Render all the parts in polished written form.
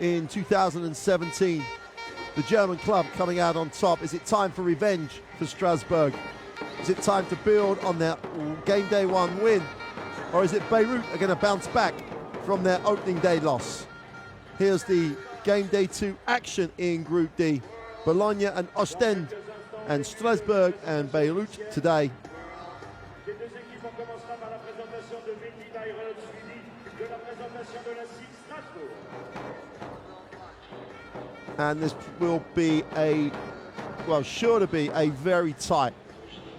in 2017. The German club coming out on top. Is it time for revenge for Strasbourg? Is it time to build on their game day 1 win? Or is it Bayreuth are going to bounce back from their opening day loss? Here's the game day 2 action in Group D. Bologna and Ostend, and Strasbourg and Bayreuth today. Les deux équipes, on commencera par la présentation de medi Bayreuth, suivi de la présentation de la SIG Strasbourg. And this will be sure to be a very tight.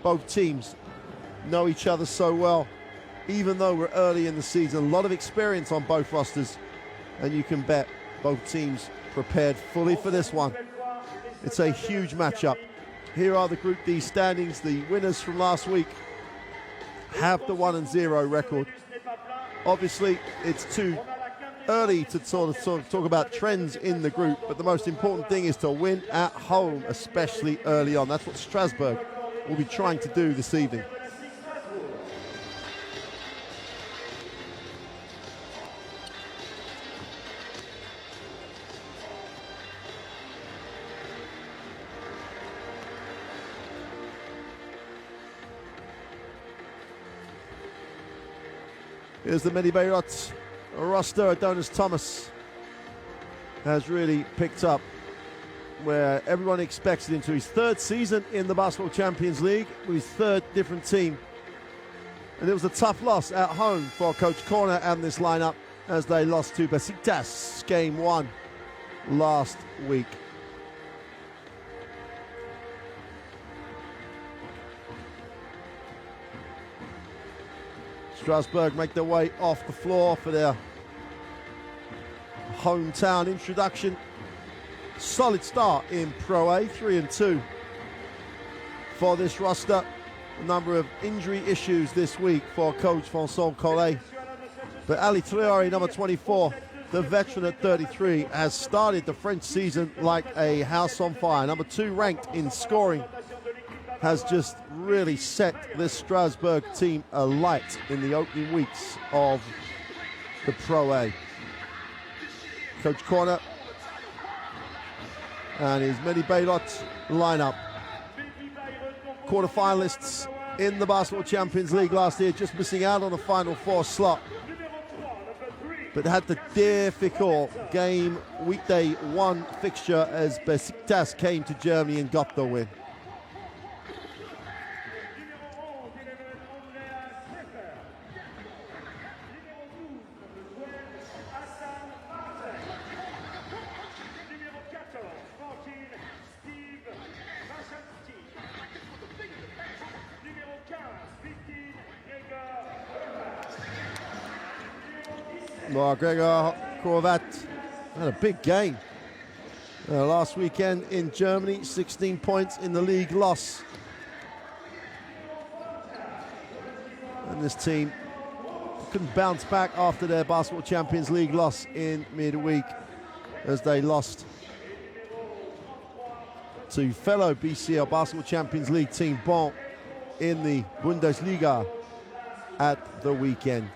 Both teams know each other so well, even though we're early in the season. A lot of experience on both rosters, and you can bet both teams prepared fully for this one. It's a huge matchup. Here are the Group D standings. The winners from last week have the 1-0 record. Obviously, it's too early to sort of talk about trends in the group, but the most important thing is to win at home, especially early on. That's what Strasbourg will be trying to do this evening. Here's the medi Bayreuth roster. Adonis Thomas has really picked up where everyone expected him to. His 3rd season in the Basketball Champions League with his 3rd different team. And it was a tough loss at home for Coach Corner and this lineup as they lost to Besiktas game 1 last week. Strasbourg make their way off the floor for their hometown introduction. Solid start in Pro A, 3-2 for this roster. A number of injury issues this week for Coach Vincent Collet. But Ali Traoré, number 24, the veteran at 33, has started the French season like a house on fire. Number 2 ranked in scoring, has just really set this Strasbourg team alight in the opening weeks of the Pro A. Coach Corner and his medi Bayreuth lineup. Quarterfinalists in the Basketball Champions League last year, just missing out on the Final 4 slot. But had the difficult weekday 1 fixture as Besiktas came to Germany and got the win. Well, Gregor Horvat had a big game last weekend in Germany, 16 points in the league loss. And this team couldn't bounce back after their Basketball Champions League loss in midweek as they lost to fellow BCL Basketball Champions League team Baumann in the Bundesliga at the weekend.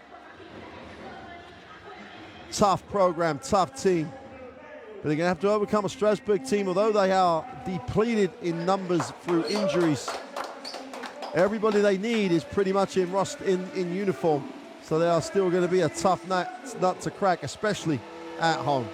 Tough program, tough team. But they're going to have to overcome a Strasbourg team, although they are depleted in numbers through injuries. Everybody they need is pretty much in uniform. So they are still going to be a tough nut to crack, especially at home.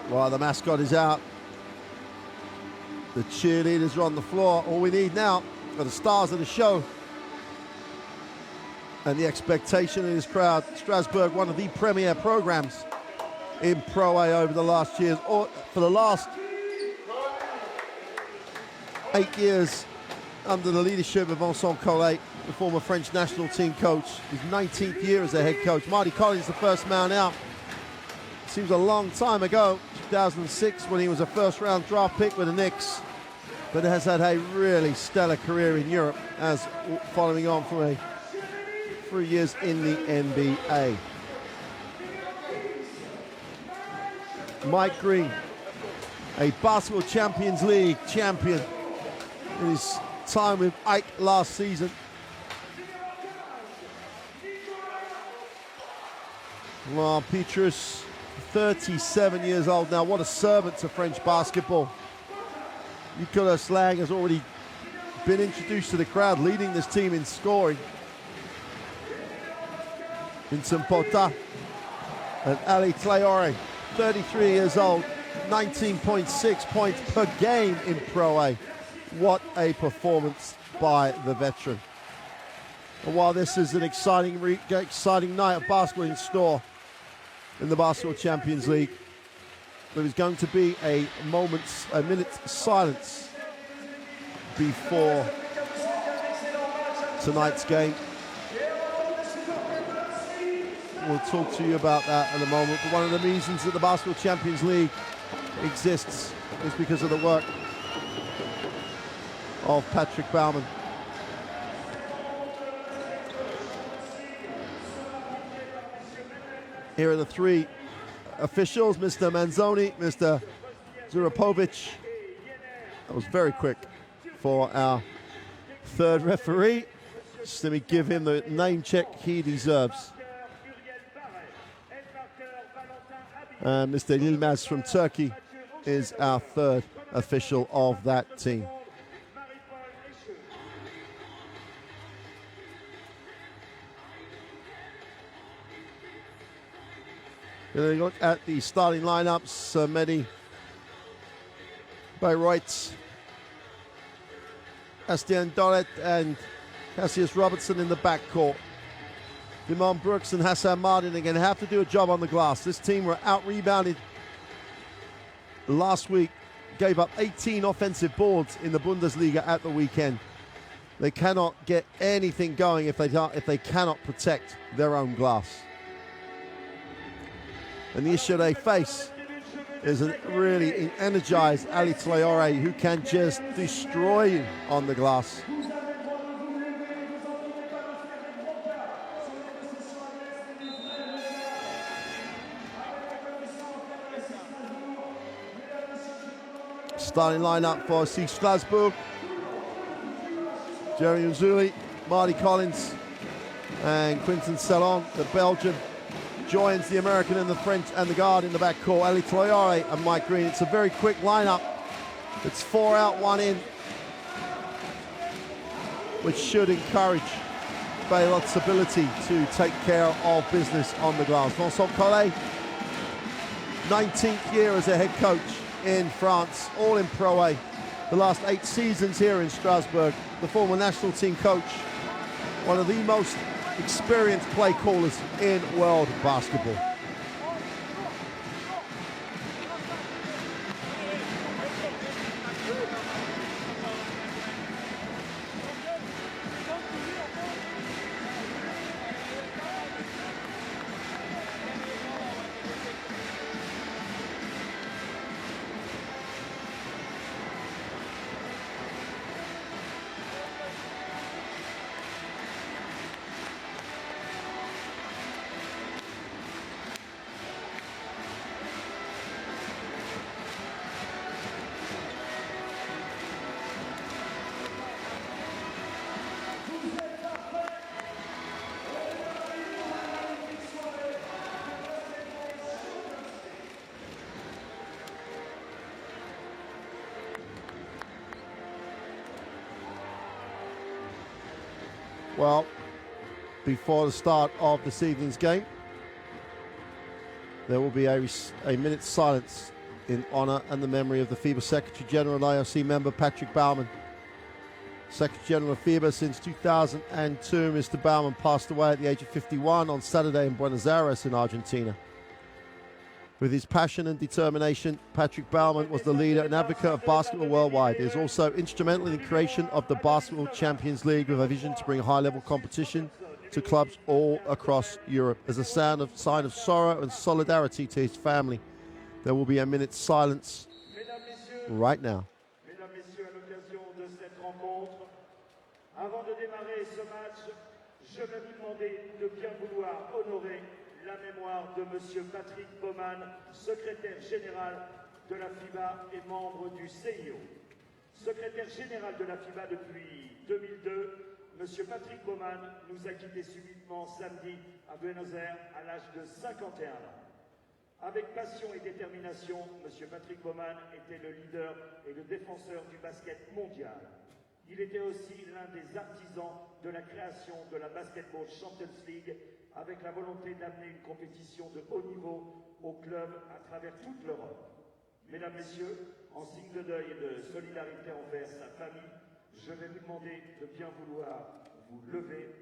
Well, the mascot is out. The cheerleaders are on the floor. All we need now are the stars of the show. And the expectation in this crowd. Strasbourg, one of the premier programs in Pro A over the last years. Or for the last 8 years under the leadership of Vincent Collet, the former French national team coach. His 19th year as a head coach. Marty Collins, the first man out. seems a long time ago, 2006, when he was a first-round draft pick with the Knicks, but has had a really stellar career in Europe, as following on from 3 years in the NBA. Mike Green, a Basketball Champions League champion in his time with Ike last season. Well, Petrus, 37 years old now. What a servant to French basketball. Nicolas Lang has already been introduced to the crowd, leading this team in scoring. Vincent Pota and Ali Traoré, 33 years old, 19.6 points per game in Pro A. What a performance by the veteran. And while this is an exciting night of basketball in store in the Basketball Champions League, there is going to be a minute's silence before tonight's game. We'll talk to you about that in a moment. But one of the reasons that the Basketball Champions League exists is because of the work of Patrick Baumann. Here are the three officials, Mr. Manzoni, Mr. Zurapovic. That was very quick for our third referee. Just let me give him the name check he deserves. And Mr. Yilmaz from Turkey is our third official of that team. Going to look at the starting lineups. Medi Bayreuth, Astien Doret and Cassius Robertson in the backcourt. Dimon Brooks and Hassan Mardin are going to have to do a job on the glass. This team were out-rebounded last week, gave up 18 offensive boards in the Bundesliga at the weekend. They cannot get anything going if they cannot protect their own glass. And the issue they face is a really energized Ali Traoré who can just destroy you on the glass. Starting lineup for SIG Strasbourg: Jerry Uzuli, Marty Collins, and Quinton Salon, the Belgian, joins the American and the French and the guard in the backcourt, Ali Traoré and Mike Green. It's a very quick lineup. It's 4 out, 1 in, which should encourage Bayreuth's ability to take care of business on the glass. Vincent Collet, 19th year as a head coach in France, all in Pro A. The last 8 seasons here in Strasbourg. The former national team coach, one of the most experienced play callers in world basketball. Well, before the start of this evening's game, there will be a minute's silence in honor and the memory of the FIBA Secretary General and IOC member Patrick Baumann. Secretary General of FIBA since 2002, Mr. Baumann passed away at the age of 51 on Saturday in Buenos Aires in Argentina. With his passion and determination, Patrick Baumann was the leader and advocate of basketball worldwide. He is also instrumental in the creation of the Basketball Champions League with a vision to bring high-level competition to clubs all across Europe. As a sign of sorrow and solidarity to his family, there will be a minute's silence right now. Mesdames, Messieurs, à l'occasion de cette rencontre, avant de démarrer ce match, je vais vous demander de bien vouloir honorer la mémoire de Monsieur Patrick Baumann, secrétaire général de la FIBA et membre du CIO. Secrétaire général de la FIBA depuis 2002, Monsieur Patrick Baumann nous a quittés subitement samedi à Buenos Aires à l'âge de 51 ans. Avec passion et détermination, Monsieur Patrick Baumann était le leader et le défenseur du basket mondial. Il était aussi l'un des artisans de la création de la Basketball Champions League, avec la volonté d'amener une compétition de haut niveau aux clubs à travers toute l'Europe. Mesdames, Messieurs, en signe de deuil et de solidarité envers sa famille, je vais vous demander de bien vouloir vous lever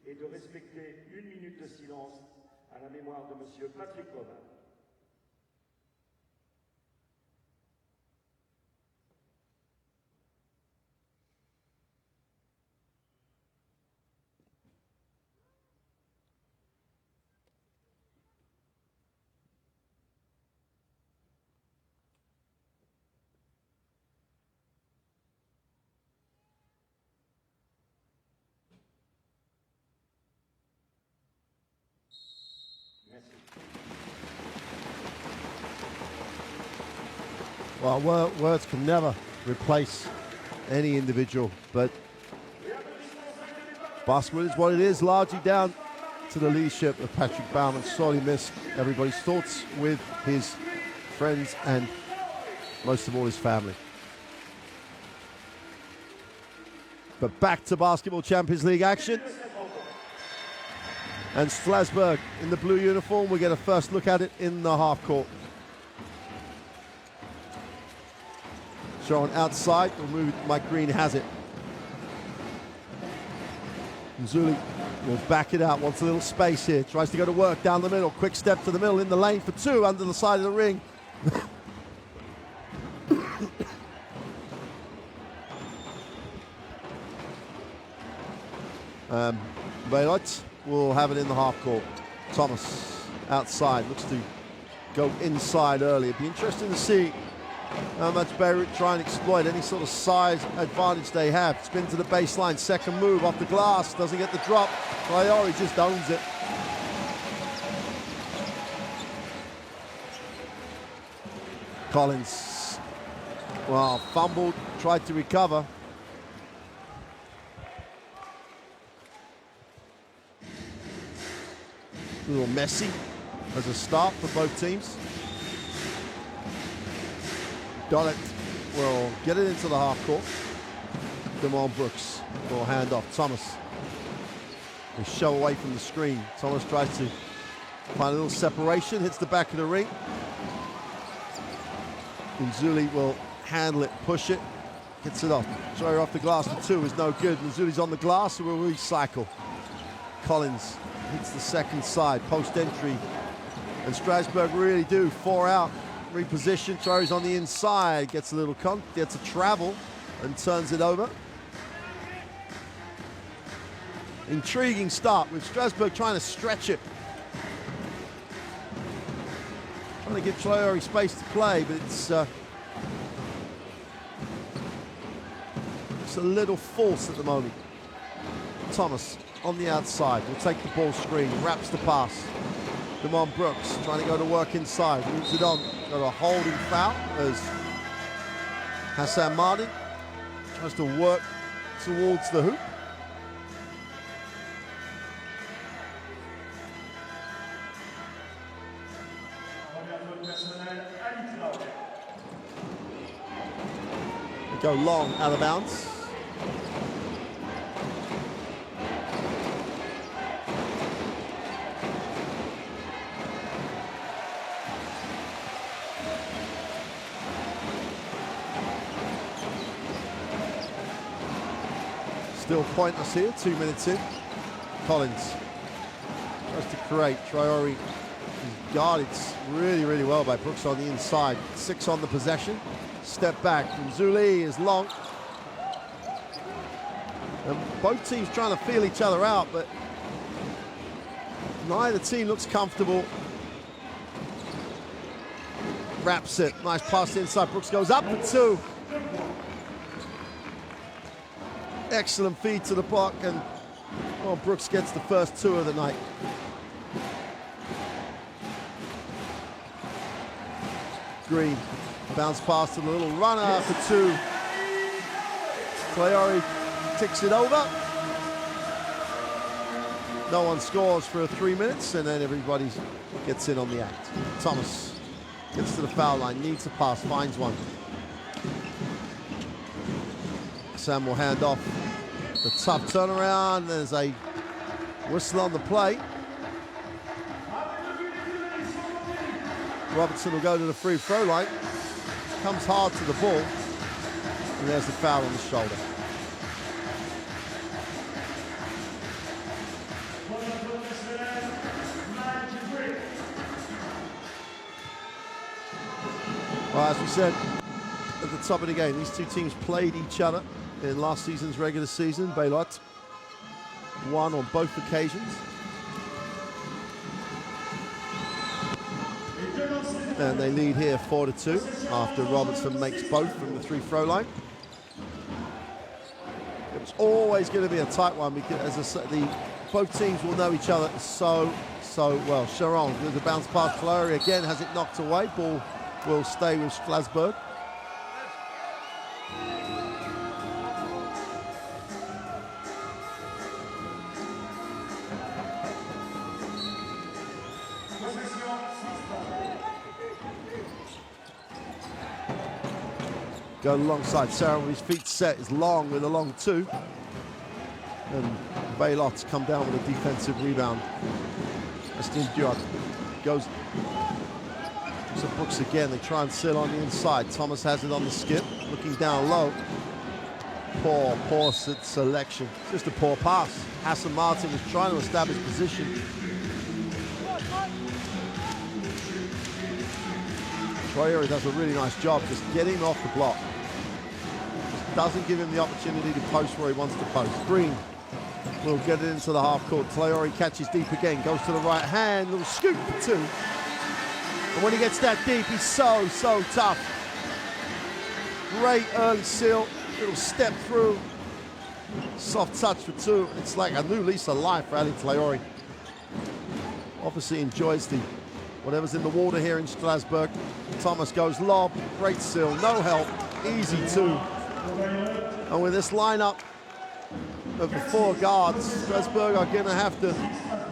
et de respecter une minute de silence à la mémoire de Monsieur Patrick Baumann. Well, words can never replace any individual, but basketball is what it is, largely down to the leadership of Patrick Baumann. Sorely missed. Everybody's thoughts with his friends and most of all his family. But back to Basketball Champions League action. And Strasbourg in the blue uniform. We get a first look at it in the half court. Shown outside, Mike Green has it. Nzuli will back it out, wants a little space here, tries to go to work down the middle, quick step to the middle in the lane for two, under the side of the ring. Bayreuth will have it in the half court. Thomas outside, looks to go inside early. It'd be interesting to see how much Bayreuth try and exploit any sort of size advantage they have. Spin to the baseline, second move off the glass, doesn't get the drop. Traore just owns it. Collins, well, fumbled, tried to recover. A little messy as a start for both teams. Donnet will get it into the half court. Damon Brooks will hand off. Thomas will show away from the screen. Thomas tries to find a little separation, hits the back of the ring. Nzuli will handle it, push it, gets it off. Throw off the glass for two is no good. Nzuli's on the glass, so we'll recycle. Collins hits the second side, post entry. And Strasbourg really do 4 out. Reposition, throws on the inside, gets a little gets a travel and turns it over. Intriguing start with Strasbourg trying to stretch it. Trying to give Traore space to play, but it's a little false at the moment. Thomas on the outside will take the ball screen, wraps the pass. Damon Brooks trying to go to work inside, moves it on. Got a holding foul as Hassan Mardin tries to work towards the hoop. They go long out of bounds. Still pointless here, 2 minutes in. Collins tries to create. Traore is guarded really, really well by Brooks on the inside. 6 on the possession. Step back from Nzuli is long. And both teams trying to feel each other out, but Neither team looks comfortable. Wraps it. Nice pass inside. Brooks goes up for two. Excellent feed to the block, and well, Brooks gets the first two of the night. Green. Bounce pass to the little runner for two. Traore ticks it over. No one scores for 3 minutes, and then everybody gets in on the act. Thomas gets to the foul line, needs a pass, finds one. Sam will hand off. The tough turnaround. There's a whistle on the play. Robertson will go to the free throw line. Comes hard to the ball. And there's the foul on the shoulder. Well, as we said at the top of the game, these two teams played each other in last season's regular season. Bayreuth won on both occasions. And they lead here 4-2 after Robertson makes both from the free throw line. It's always going to be a tight one because, as I said, both teams will know each other so well. Sharon with the bounce pass. Traore again has it knocked away. Ball will stay with Strasbourg. Go alongside Sarah with his feet set, is long with a long two. And Bayreuth come down with a defensive rebound. Estine Diop goes to Brooks again. They try and sit on the inside. Thomas has it on the skip, looking down low. Poor selection. Just a poor pass. Hassan Martin was trying to establish position. Traore does a really nice job just getting him off the block. Just doesn't give him the opportunity to post where he wants to post. Green will get it into the half court. Traore catches deep again, goes to the right hand, little scoop for two. And when he gets that deep, he's so tough. Great early seal, little step through. Soft touch for two. It's like a new lease of life for Ali Traore. Obviously enjoys whatever's in the water here in Strasbourg. Thomas goes lob, great seal, no help, easy two. And with this lineup of the four guards, Strasbourg are going to have to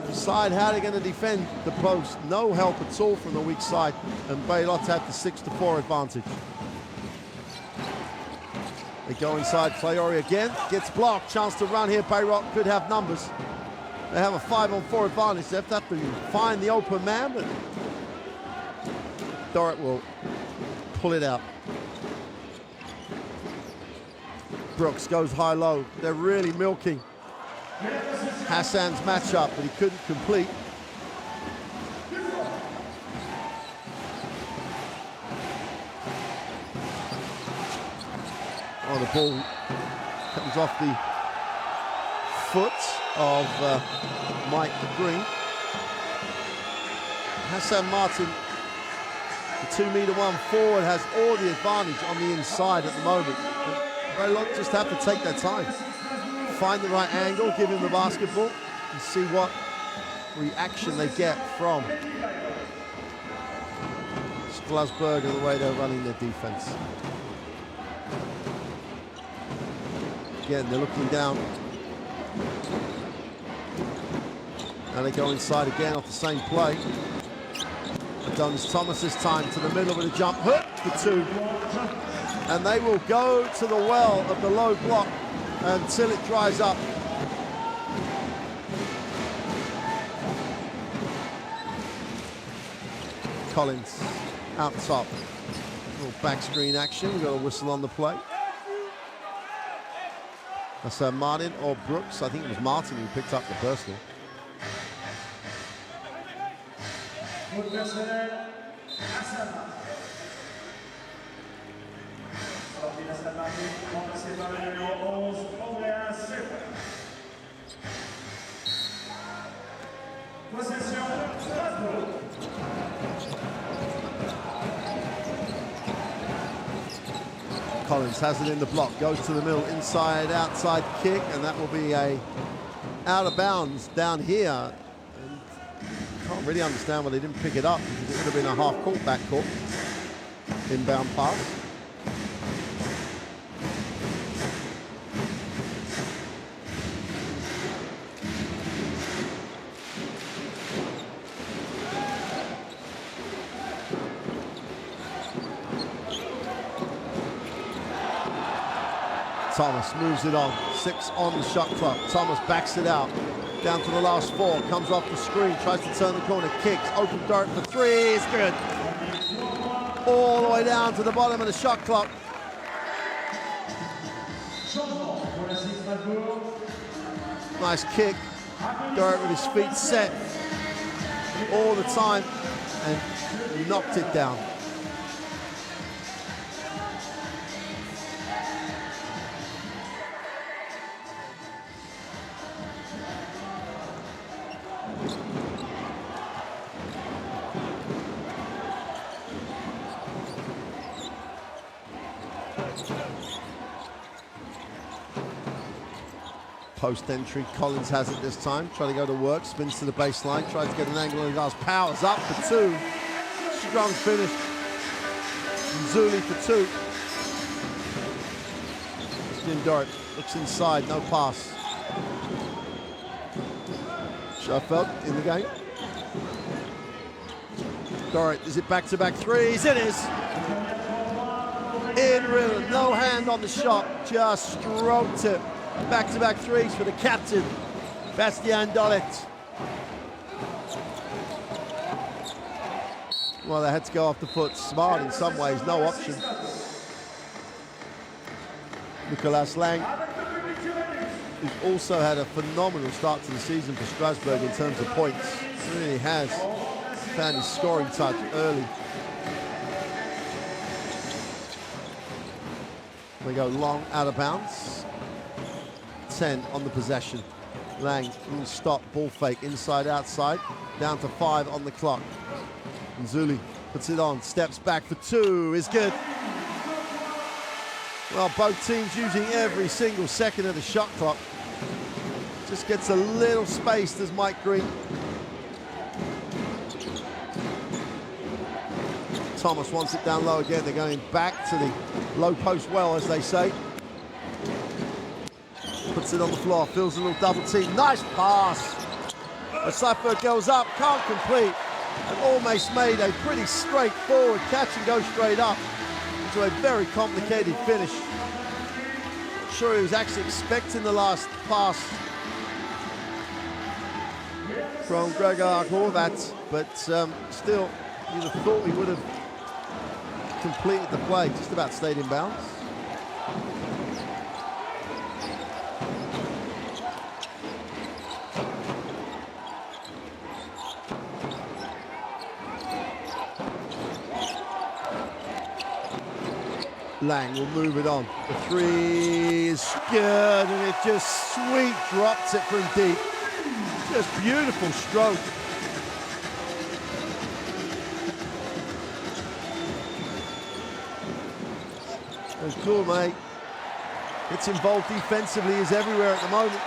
decide how they're going to defend the post. No help at all from the weak side, and Bayreuth had the 6-4 advantage. They go inside, Traore again, gets blocked, chance to run here. Bayreuth could have numbers. They have a 5-on-4 advantage. They have to find the open man, but Dorrit will pull it out. Brooks goes high-low. They're really milking Hassan's matchup, but he couldn't complete. Oh, the ball comes off the foot of Mike Green. Hassan Martin, the 2-meter-1 forward, has all the advantage on the inside at the moment. Bayreuth just have to take their time, find the right angle, give him the basketball, and see what reaction they get from Strasbourg and the way they're running their defense. Again, they're looking down. And they go inside again off the same play. Adonis Thomas this time to the middle with a jump hook for two. And they will go to the well of the low block until it dries up. Collins out top. Little back screen action. We've got a whistle on the play. That's Martin or Brooks. I think it was Martin who picked up the personal. Collins has it in the block, goes to the middle, inside, outside kick, and that will be a out of bounds down here. And can't really understand why they didn't pick it up, because it would have been a half court, back court, inbound pass. Thomas moves it on, 6 on the shot clock. Thomas backs it out, down to the last 4, comes off the screen, tries to turn the corner, kicks, open dart for 3, it's good. All the way down to the bottom of the shot clock. Nice kick, Dart with his feet set all the time and knocked it down. Post entry, Collins has it this time, trying to go to work, spins to the baseline, tries to get an angle on the glass, powers up for 2. Strong finish. Zuli for 2. Christian Dart looks inside, no pass. Schofield in the game. Dart, is it back-to-back threes? It is. In rhythm, no hand on the shot, just stroked it. Back-to-back threes for the captain, Bastien Dolet. Well, they had to go off the foot. Smart in some ways, no option. Nicolas Lang, who's also had a phenomenal start to the season for Strasbourg in terms of points. He really has found his scoring touch early. They go long, out of bounds. 10 on the possession. Lang will stop, ball fake, inside, outside, down to 5 on the clock. And Zuli puts it on, steps back for 2, is good. Well, both teams using every single second of the shot clock. Just gets a little space, does Mike Green. Thomas wants it down low again. They're going back to the low post well, as they say. Puts it on the floor, fills a little double team. Nice pass. The Strasbourg goes up, can't complete, and almost made a pretty straightforward catch and go straight up into a very complicated finish. Not sure he was actually expecting the last pass from Gregor Horvat, but still, you'd have thought he would have completed the play. Just about stayed in bounds. Lang will move it on. The 3 is good, and it just sweet drops it from deep. Just beautiful stroke. And cool, mate. Gets involved defensively, is everywhere at the moment.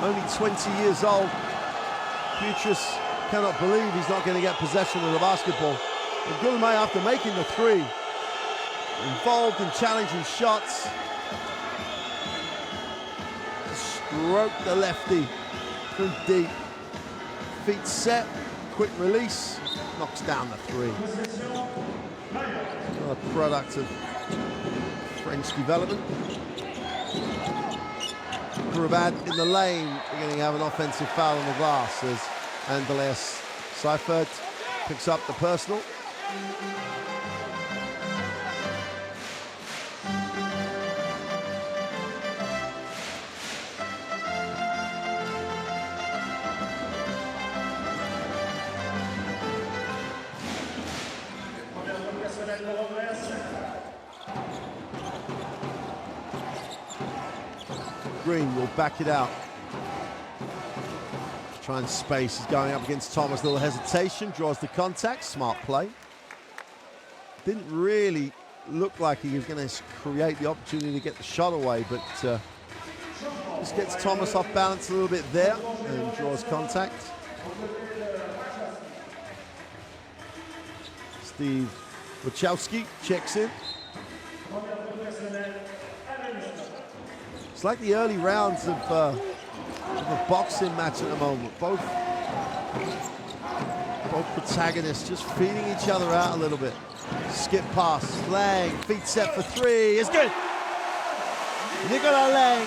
Only 20 years old. Futris cannot believe he's not going to get possession of the basketball. And Gourmet, after making the 3, involved in challenging shots. Stroke the lefty from deep. Feet set, quick release, knocks down the 3. A product of French development. Grabad in the lane, we're going to have an offensive foul on the glass as Andreas Seifert picks up the personal. Green will back it out. Trying space, he's going up against Thomas. Little hesitation, draws the contact. Smart play. Didn't really look like he was going to create the opportunity to get the shot away, but just gets Thomas off balance a little bit there and draws contact. Steve Wachowski checks in. It's like the early rounds of a boxing match at the moment. Both protagonists just feeding each other out a little bit. Skip pass, Lang, feet set for three, it's good. Nicolas Lang,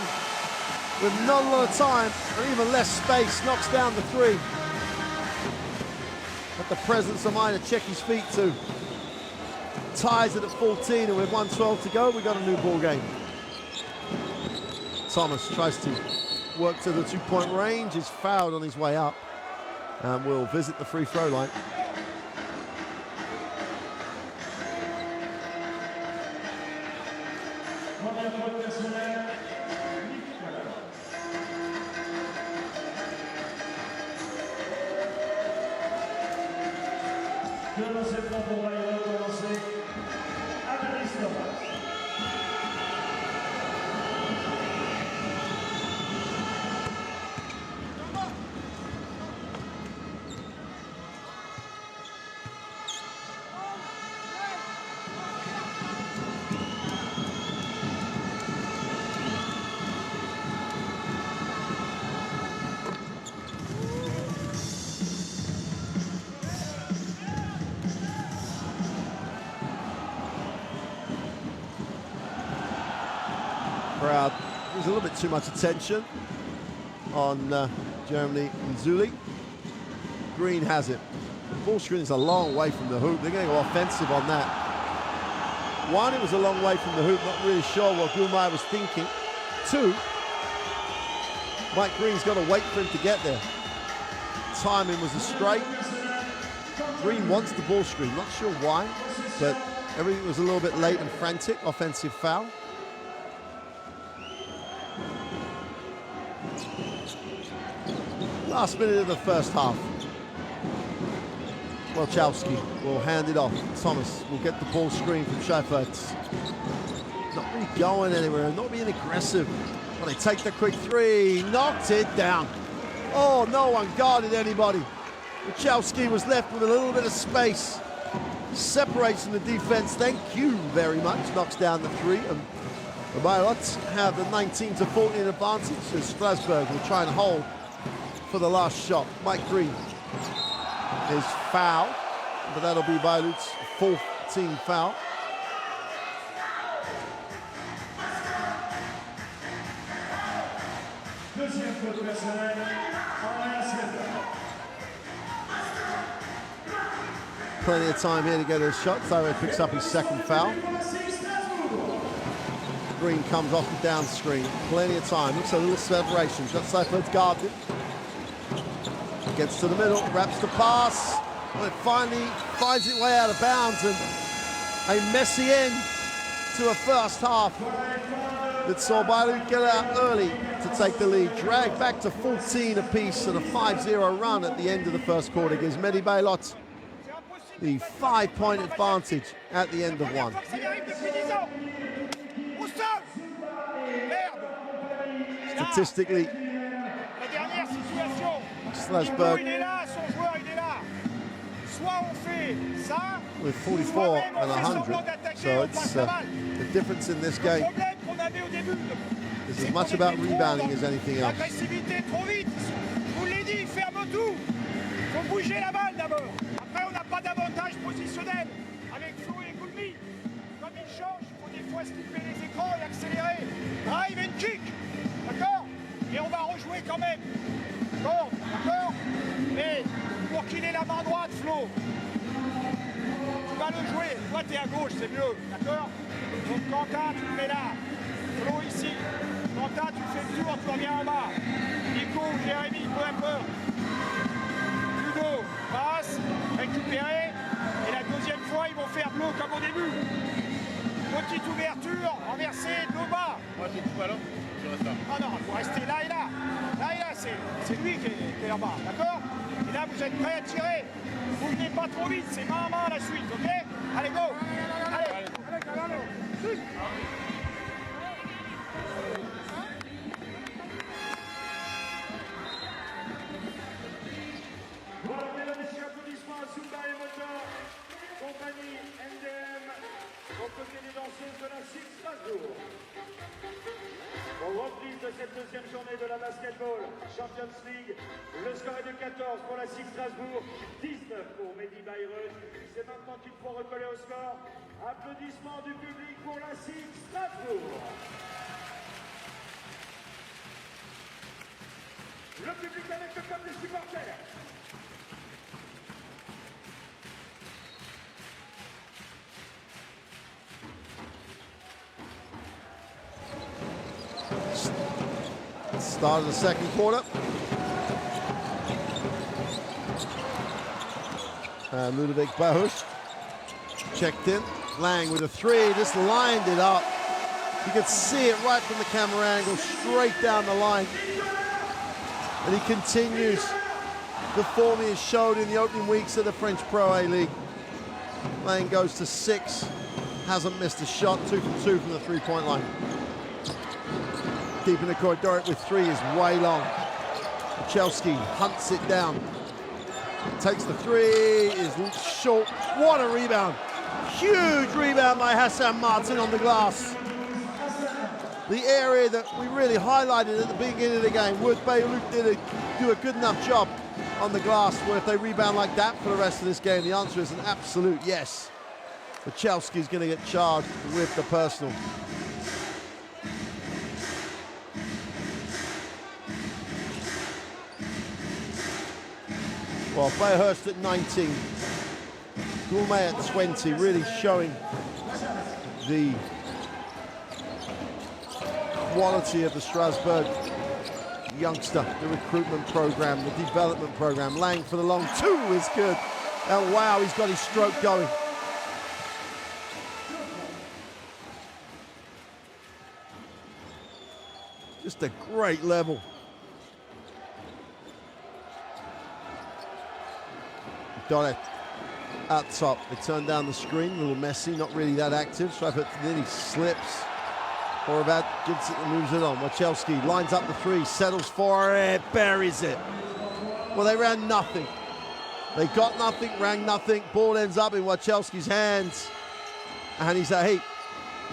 with not a lot of time, or even less space, knocks down the three. But the presence of mind to check his feet too. Ties it at 14, and with 1:12 to go, we got a new ball game. Thomas tries to work to the two-point range, is fouled on his way up, and will visit the free throw line. Crowd, there's a little bit too much attention on Germany and Zuli. Green has it. The ball screen is a long way from the hoop. They're going to go offensive on that. One, it was a long way from the hoop, not really sure what Gameday was thinking. Two, Mike Green's got to wait for him to get there. Timing was a straight. Green wants the ball screen, not sure why, but everything was a little bit late and frantic. Offensive foul. Last minute of the first half. Wachowski will hand it off. Thomas will get the ball screen from Schäfer. Not really going anywhere, not being aggressive. Well, they take the quick three, knocked it down. Oh, no one guarded anybody. Wachowski was left with a little bit of space. Separates from the defense, thank you very much. Knocks down the three, and the Bayreuth have the 19-14 advantage as Strasbourg will try and hold for the last shot. Mike Green is fouled, but that'll be Bayreuth's fourth team foul. Plenty of time here to get his shot. Thyroid picks up his second foul. Green comes off the down screen. Plenty of time. Looks a little separation. Got Seifert's guarded. Gets to the middle, wraps the pass. Well, it finally finds its way out of bounds, and a messy end to a first half that saw Bayreuth get out early to take the lead. Dragged back to 14 apiece, and a 5-0 run at the end of the first quarter gives medi Bayreuth the 5-point advantage at the end of one. Statistically, Strasbourg with 44 and 100, so it's the difference in this game is as much about rebounding as anything else. Et on va rejouer quand même. Bon, d'accord. Mais pour qu'il ait la main droite, Flo, tu vas le jouer. Toi, t'es à gauche, c'est mieux, d'accord. Donc Quentin, tu le mets là. Flo ici. Quentin, tu fais le tour, tu reviens en bas. Nico, Jérémy, peu importe. Ludo, passe, récupérer. Et la deuxième fois, ils vont faire bleu comme au début. Petite ouverture, renversée, dos bas. Moi, j'ai tout ballon, je reste là. Ah non, vous restez là et là. Là et là, c'est lui qui est en bas, d'accord? Et là, vous êtes prêts à tirer. Vous venez pas trop vite, c'est main à main la suite, ok? Allez, go! Allez! Voilà, mesdames et messieurs, applaudissements à Zumba et Motor, compagnie MDM, aux côtés des danseuses de la SIG Strasbourg. Aux reprises de cette deuxième journée de la Basketball Champions League, le score est de 14 pour la SIG Strasbourg, 19 pour medi Bayreuth. C'est maintenant qu'il faut recoller au score. Applaudissements du public pour la SIG Strasbourg. Le public avec le comme des supporters. Start of the second quarter. Ludovic Bayreuth checked in. Lang with a three, just lined it up. You could see it right from the camera angle, straight down the line. And he continues the form he has showed in the opening weeks of the French Pro A-League. Lang goes to 6, hasn't missed a shot, 2 from 2 from the three-point line. Deep in the court, Doric with 3 is way long. Chelsky hunts it down. Takes the 3, is short. What a rebound. Huge rebound by Hassan Martin on the glass. The area that we really highlighted at the beginning of the game. Would Bayreuth do a good enough job on the glass where if they rebound like that for the rest of this game? The answer is an absolute yes. But Chelsky's going to get charged with the personal. Well, Bayreuth at 19, Gourmet at 20, really showing the quality of the Strasbourg youngster, the recruitment program, the development program. Lang for the long 2 is good. And wow, he's got his stroke going. Just a great level. Got it at top. They turn down the screen, a little messy, not really that active. So then he slips. Horvath gives it and moves it on. Wachowski lines up the 3, settles for it, buries it. Well, they ran nothing. They got nothing, ran nothing. Ball ends up in Wachowski's hands. And he's like, hey,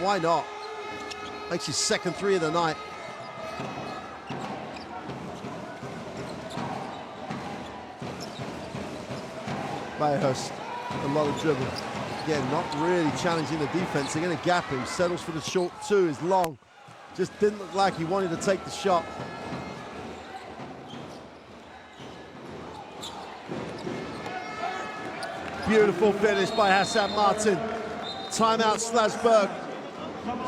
why not? Makes his second 3 of the night. Bayreuth, a lot of dribble. Again, not really challenging the defense. They're going to gap him. Settles for the short 2, is long. Just didn't look like he wanted to take the shot. Beautiful finish by Hassan Martin. Timeout Strasbourg.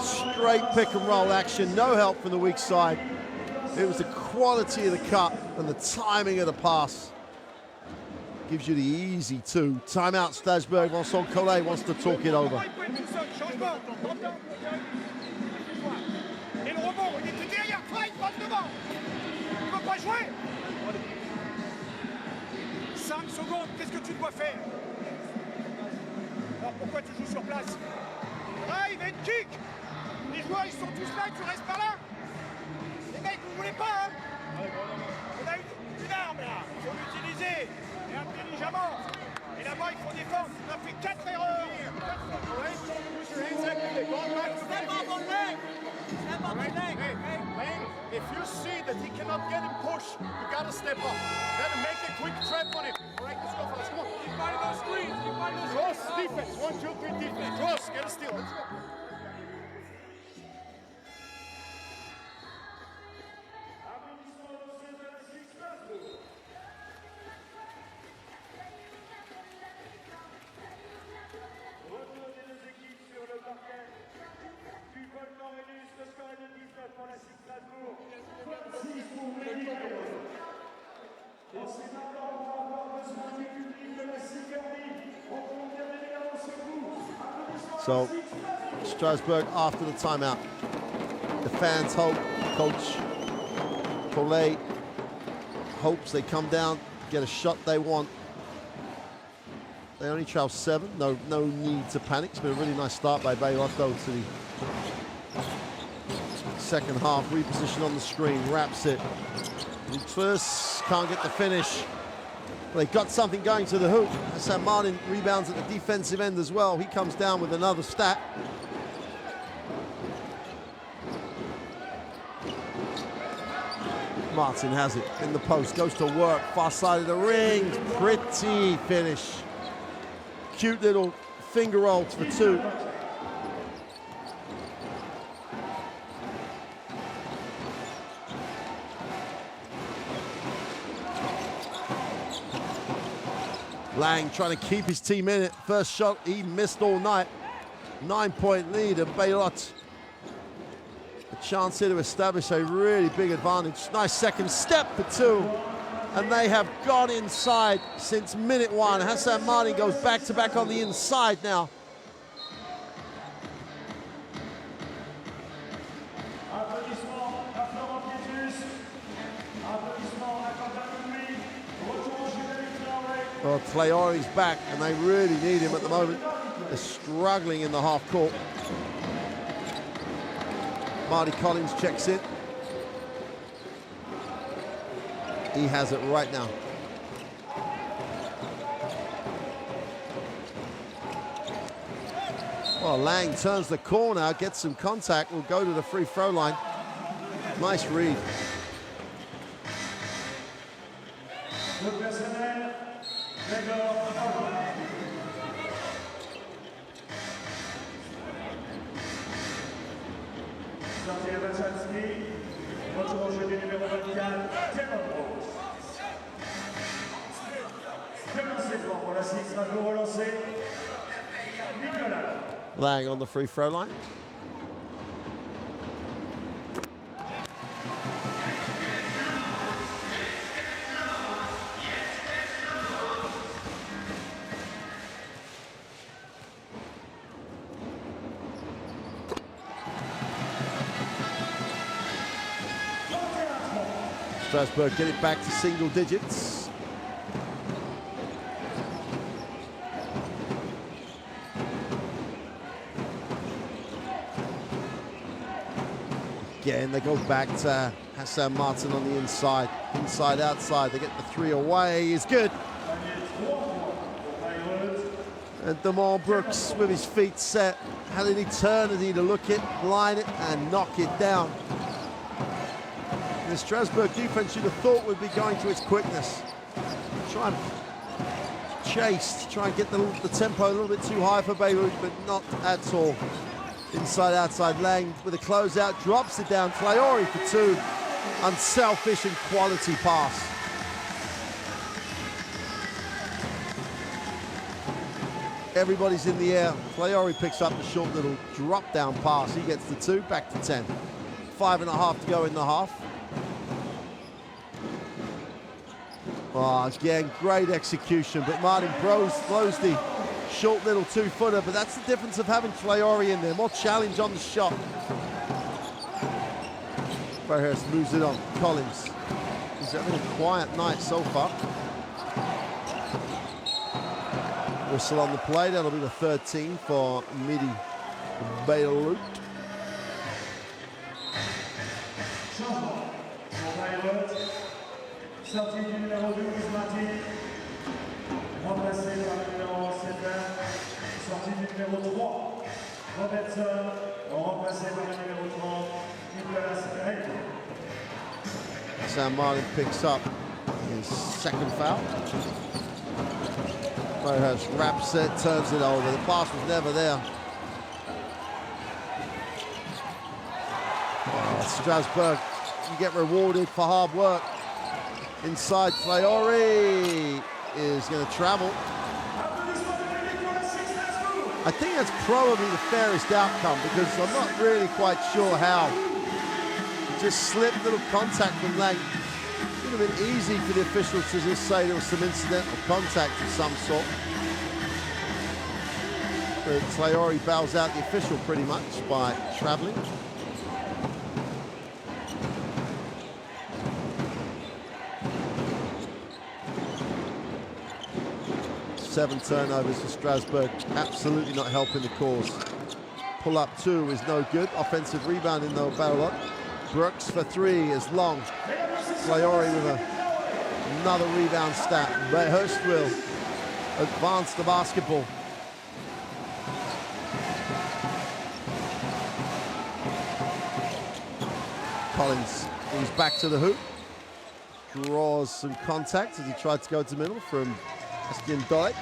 Straight pick and roll action. No help from the weak side. It was the quality of the cut and the timing of the pass. Gives you the easy 2. Timeout Strasbourg. Vincent Collet wants to talk it over. Secondes, qu'est-ce que tu dois faire? Alors pourquoi tu joues sur place? Drive and kick. Les joueurs ils sont tous là, tu restes pas là. Les mecs, vous voulez pas, hein? On a une arme là, il faut l'utiliser, et intelligemment. Et là-bas, il faut défendre. On a fait 4 erreurs. If you see that he cannot get him push, you gotta step up. You gotta make a quick trap on him. All right, let's go, fellas. Come on. Keep fighting those screens. Keep fighting those screens. Cross defense. 1, 2, 3 defense. Cross. Get a steal. Let's go. So Strasbourg after the timeout. The fans hope, Coach Collet hopes they come down, get a shot they want. They only trail 7, no need to panic. It's been a really nice start by Bayreuth though to the second half. Reposition on the screen, wraps it. First can't get the finish. Well, they got something going to the hoop. Hassan Martin rebounds at the defensive end as well. He comes down with another stat. Martin has it in the post, goes to work, far side of the ring. Pretty finish. Cute little finger rolls for 2. Lang trying to keep his team in it. First shot he missed all night. 9-point lead, and Bayreuth a chance here to establish a really big advantage. Nice second step for 2. And they have gone inside since minute 1. Hassan Martin goes back-to-back on the inside now. Well, Traore's back, and they really need him at the moment. They're struggling in the half court. Marty Collins checks in. He has it right now. Well, Lang turns the corner, gets some contact, will go to the free throw line. Nice read. Lang on the free throw line. Strasbourg get it back to single digits. Again, they go back to Hassan Martin on the inside. Inside, outside. They get the 3 away. He's good. And Damon Brooks with his feet set had an eternity to look it, line it, and knock it down. The Strasbourg defense you'd have thought would be going to its quickness. Try and chase, try and get the tempo a little bit too high for Bayreuth, but not at all. Inside, outside, Lang with a closeout, drops it down. Traore for 2. Unselfish and quality pass. Everybody's in the air. Traore picks up the short little drop down pass. He gets the 2, back to 10. 5.5 to go in the half. Oh, again, great execution, but Martin blows the short little 2-footer, but that's the difference of having Traore in there. More challenge on the shot. Fairhurst moves it on. Collins. He's having a quiet night so far. Whistle on the play. That'll be the 13 for medi Bayreuth. Sortie du numéro 12, Martin. Remplacé par le numéro 7. Sortie du numéro 3, Robertson. Remplacé par le numéro 30, Nicolas Rey. Hassan Martin picks up his second foul. Fairhurst wraps it, turns it over. The pass was never there. Oh, Strasbourg, you get rewarded for hard work. Inside, Traore is going to travel. I think that's probably the fairest outcome because I'm not really quite sure how. Just slipped, little contact from Lang. Would have been easy for the officials to just say there was some incidental contact of some sort. But Traore bows out the official pretty much by travelling. Seven turnovers for Strasbourg, absolutely not helping the cause. Pull up two is no good. Offensive rebound in though, Bayreuth. Brooks for three is long. Traore with another rebound stat. Bayreuth will advance the basketball. Collins, he's back to the hoop. Draws some contact as he tried to go to the middle from Gameday,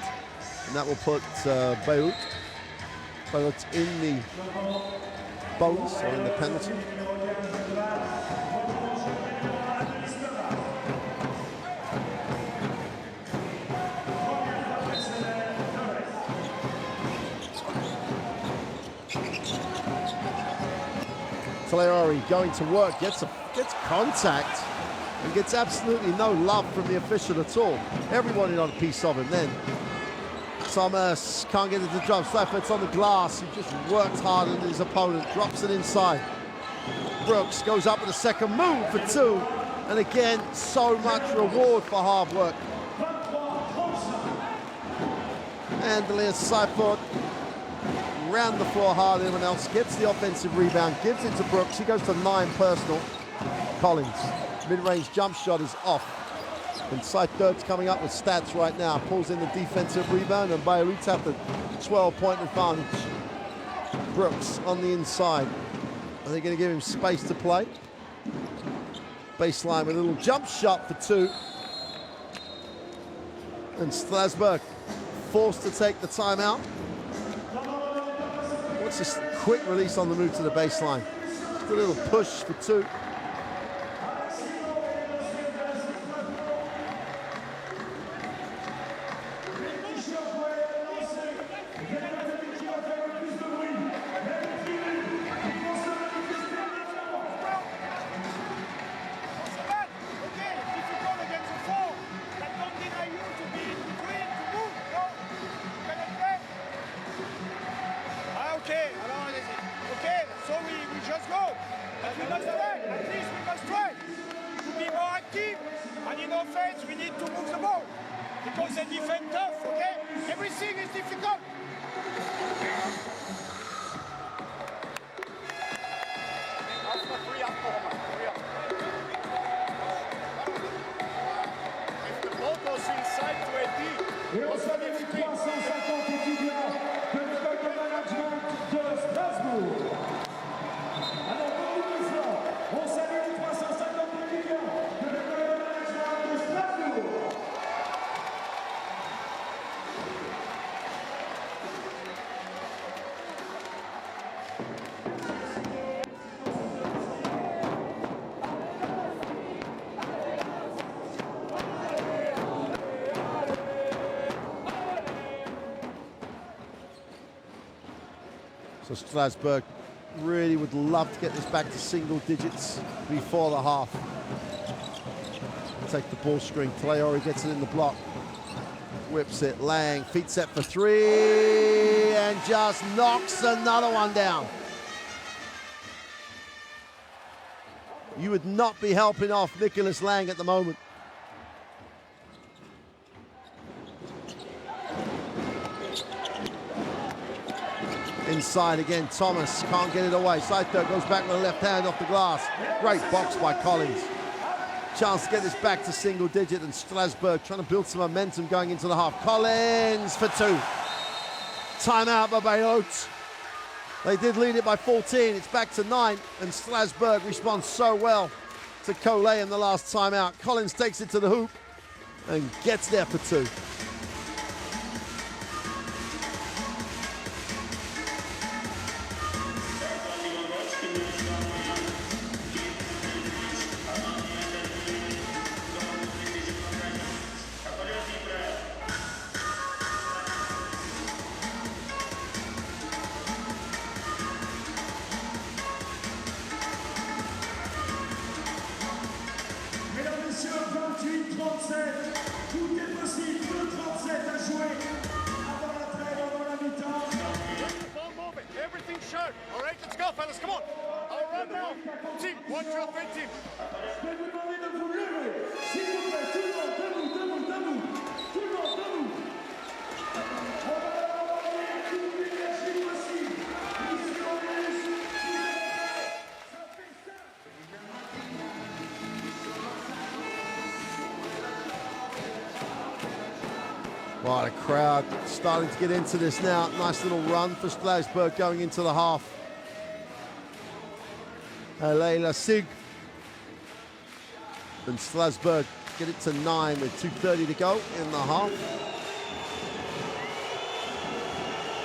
and that will put Bayreuth in the bonus or in the penalty. Traore going to work, gets contact, and gets absolutely no love from the official at all. Everybody on a piece of him then. Thomas can't get into the drop. Slaffert's on the glass. He just worked harder than his opponent. Drops it inside. Brooks goes up with a second move for two. And again, so much reward for hard work. And Elias Seifert round the floor hard. Everyone else gets the offensive rebound, gives it to Brooks. He goes to 9 personal. Collins, mid-range jump shot is off. And Seifert coming up with stats right now. Pulls in the defensive rebound, and Bayreuth have the 12-point advantage. Brooks on the inside. Are they going to give him space to play? Baseline with a little jump shot for two. And Strasbourg forced to take the timeout. What's this quick release on the move to the baseline? Just a little push for two. So Strasbourg really would love to get this back to single digits before the half. Take the ball screen. Traore gets it in the block. Whips it. Lang, feet set for three, and just knocks another one down. You would not be helping off Nicholas Lang at the moment. Inside again, Thomas can't get it away. Seifert goes back with the left hand off the glass. Great box by Collins. Chance to get this back to single digit, and Strasbourg trying to build some momentum going into the half. Collins for two. Timeout by Bayreuth. They did lead it by 14. It's back to 9, and Strasbourg responds so well to Collet in the last timeout. Collins takes it to the hoop and gets there for two. Mesdames, Messieurs, 28-37, tout est possible. Team, 1, 2, 3, team. Je vais vous demander de vous lever. S'il vous plaît, tout le monde, debout, debout, debout. Tout le monde, debout. On va leur envoyer toute l'énergie possible. Ici, on est. Ça fait ça. Right, a crowd starting to get into this now. Nice little run for Strasbourg going into the half. Allez, la SIG. And Strasbourg get it to 9 with 2:30 to go in the half.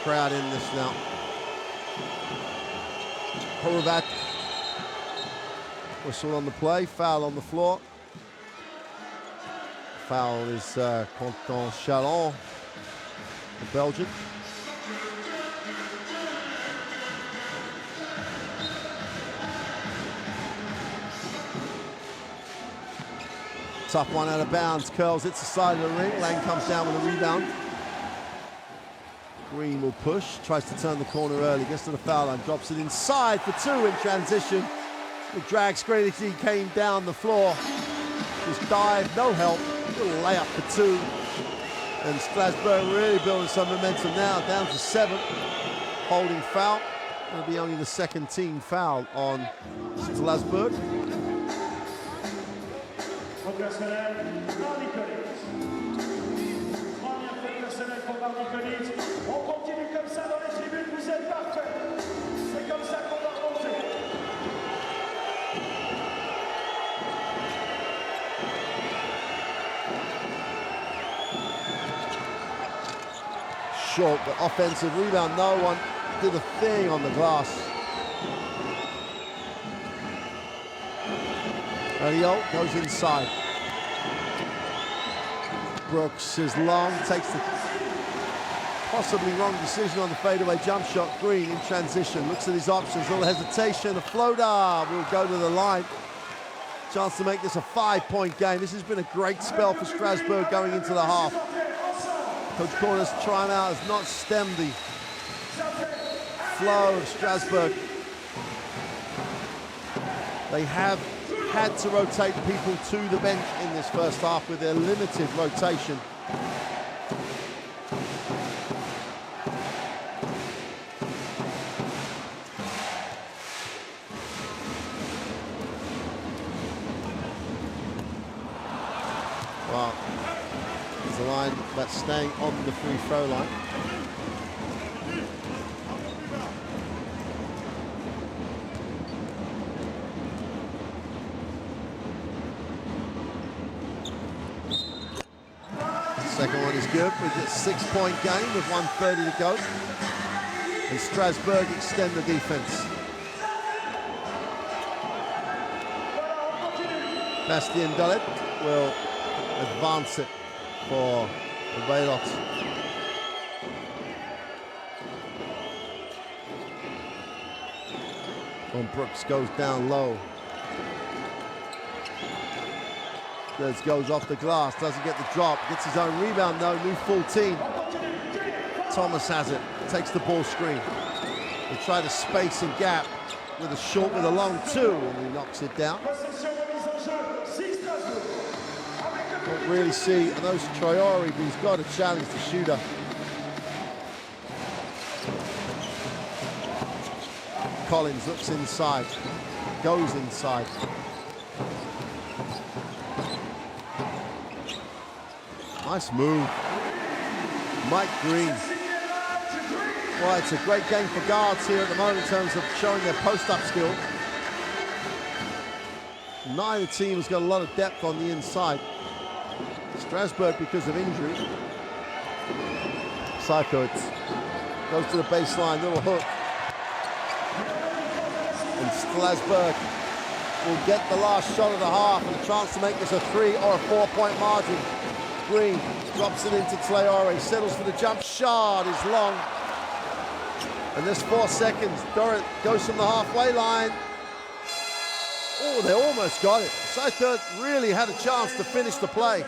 Crowd in this now. Horvat. Whistle on the play, foul on the floor. Foul is Quentin Chalon, the Belgian. Tough one out of bounds, curls, hits the side of the ring. Lang comes down with a rebound. Green will push, tries to turn the corner early, gets to the foul line, drops it inside for 2 in transition. The drag screen as he came down the floor. Just dive, no help. Little layup for 2. And Strasbourg really building some momentum now, down to 7. Holding foul. It'll be only the second team foul on Strasbourg. Faute personnelle, Mardi Collins. Première faute personnelle pour Mardi Collins. On continue comme ça dans les tribunes, vous êtes parfaits. C'est comme ça qu'on va remonter. Short, but offensive rebound. No one did a thing on the glass. Elio goes inside. Brooks is long, takes the possibly wrong decision on the fadeaway jump shot. Green in transition, looks at his options, a little hesitation, a floater will go to the line. Chance to make this a 5-point game. This has been a great spell for Strasbourg going into the half. Coach Corner's timeout has not stemmed the flow of Strasbourg. They have had to rotate people to the bench in this first half with their limited rotation. Well, there's a line that's staying on the free throw line. Second one is good. We get a 6-point game with 1:30 to go. And Strasbourg extend the defense. Bastien Dalet will advance it for the Bayreuth. And Brooks goes down low. This goes off the glass, doesn't get the drop, gets his own rebound though, new full team. Thomas has it, takes the ball screen. They try to space and gap with a short, with a long 2, and he knocks it down. Don't really see, I know it's Traore, but he's got to challenge the shooter. Collins looks inside, goes inside. Nice move. Mike Green. Well, it's a great game for guards here at the moment in terms of showing their post-up skill. Neither team has got a lot of depth on the inside. Strasbourg because of injury. Psycho goes to the baseline, little hook. And Strasbourg will get the last shot of the half and a chance to make this a 3 or a 4-point margin. Green drops it into Traore, settles for the jump shot, is long. And there's 4 seconds. Dorrit goes from the halfway line. Oh, they almost got it. Strasbourg really had a chance to finish the play.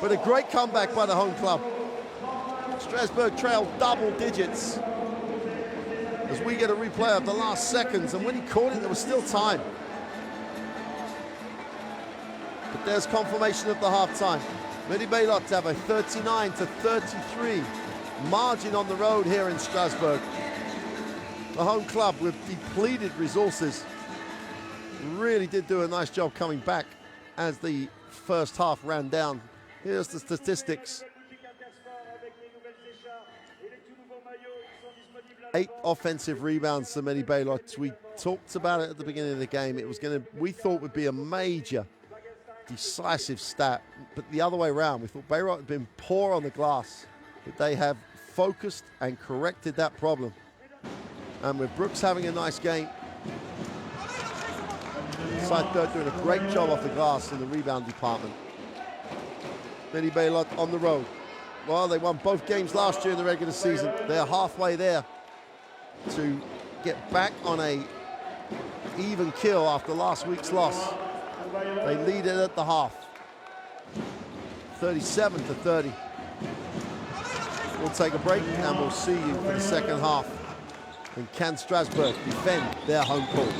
But a great comeback by the home club. Strasbourg trailed double digits. as we get a replay of the last seconds, and when he caught it, there was still time. But there's confirmation of the half-time. Medi Bayreuth have a 39-33 margin on the road here in Strasbourg. The home club with depleted resources really did do a nice job coming back as the first half ran down. Here's the statistics. 8 offensive rebounds to medi Bayreuth. We talked about it at the beginning of the game. It was we thought would be a major decisive stat, but the other way around. We thought Bayreuth had been poor on the glass, but they have focused and corrected that problem. And with Brooks having a nice game, side third doing a great job off the glass in the rebound department. Medi Bayreuth on the road. Well, they won both games last year in the regular season. They're halfway there to get back on a even kill after last week's loss. They lead it at the half, 37-30. We'll take a break and we'll see you for the second half. And can Strasbourg defend their home court?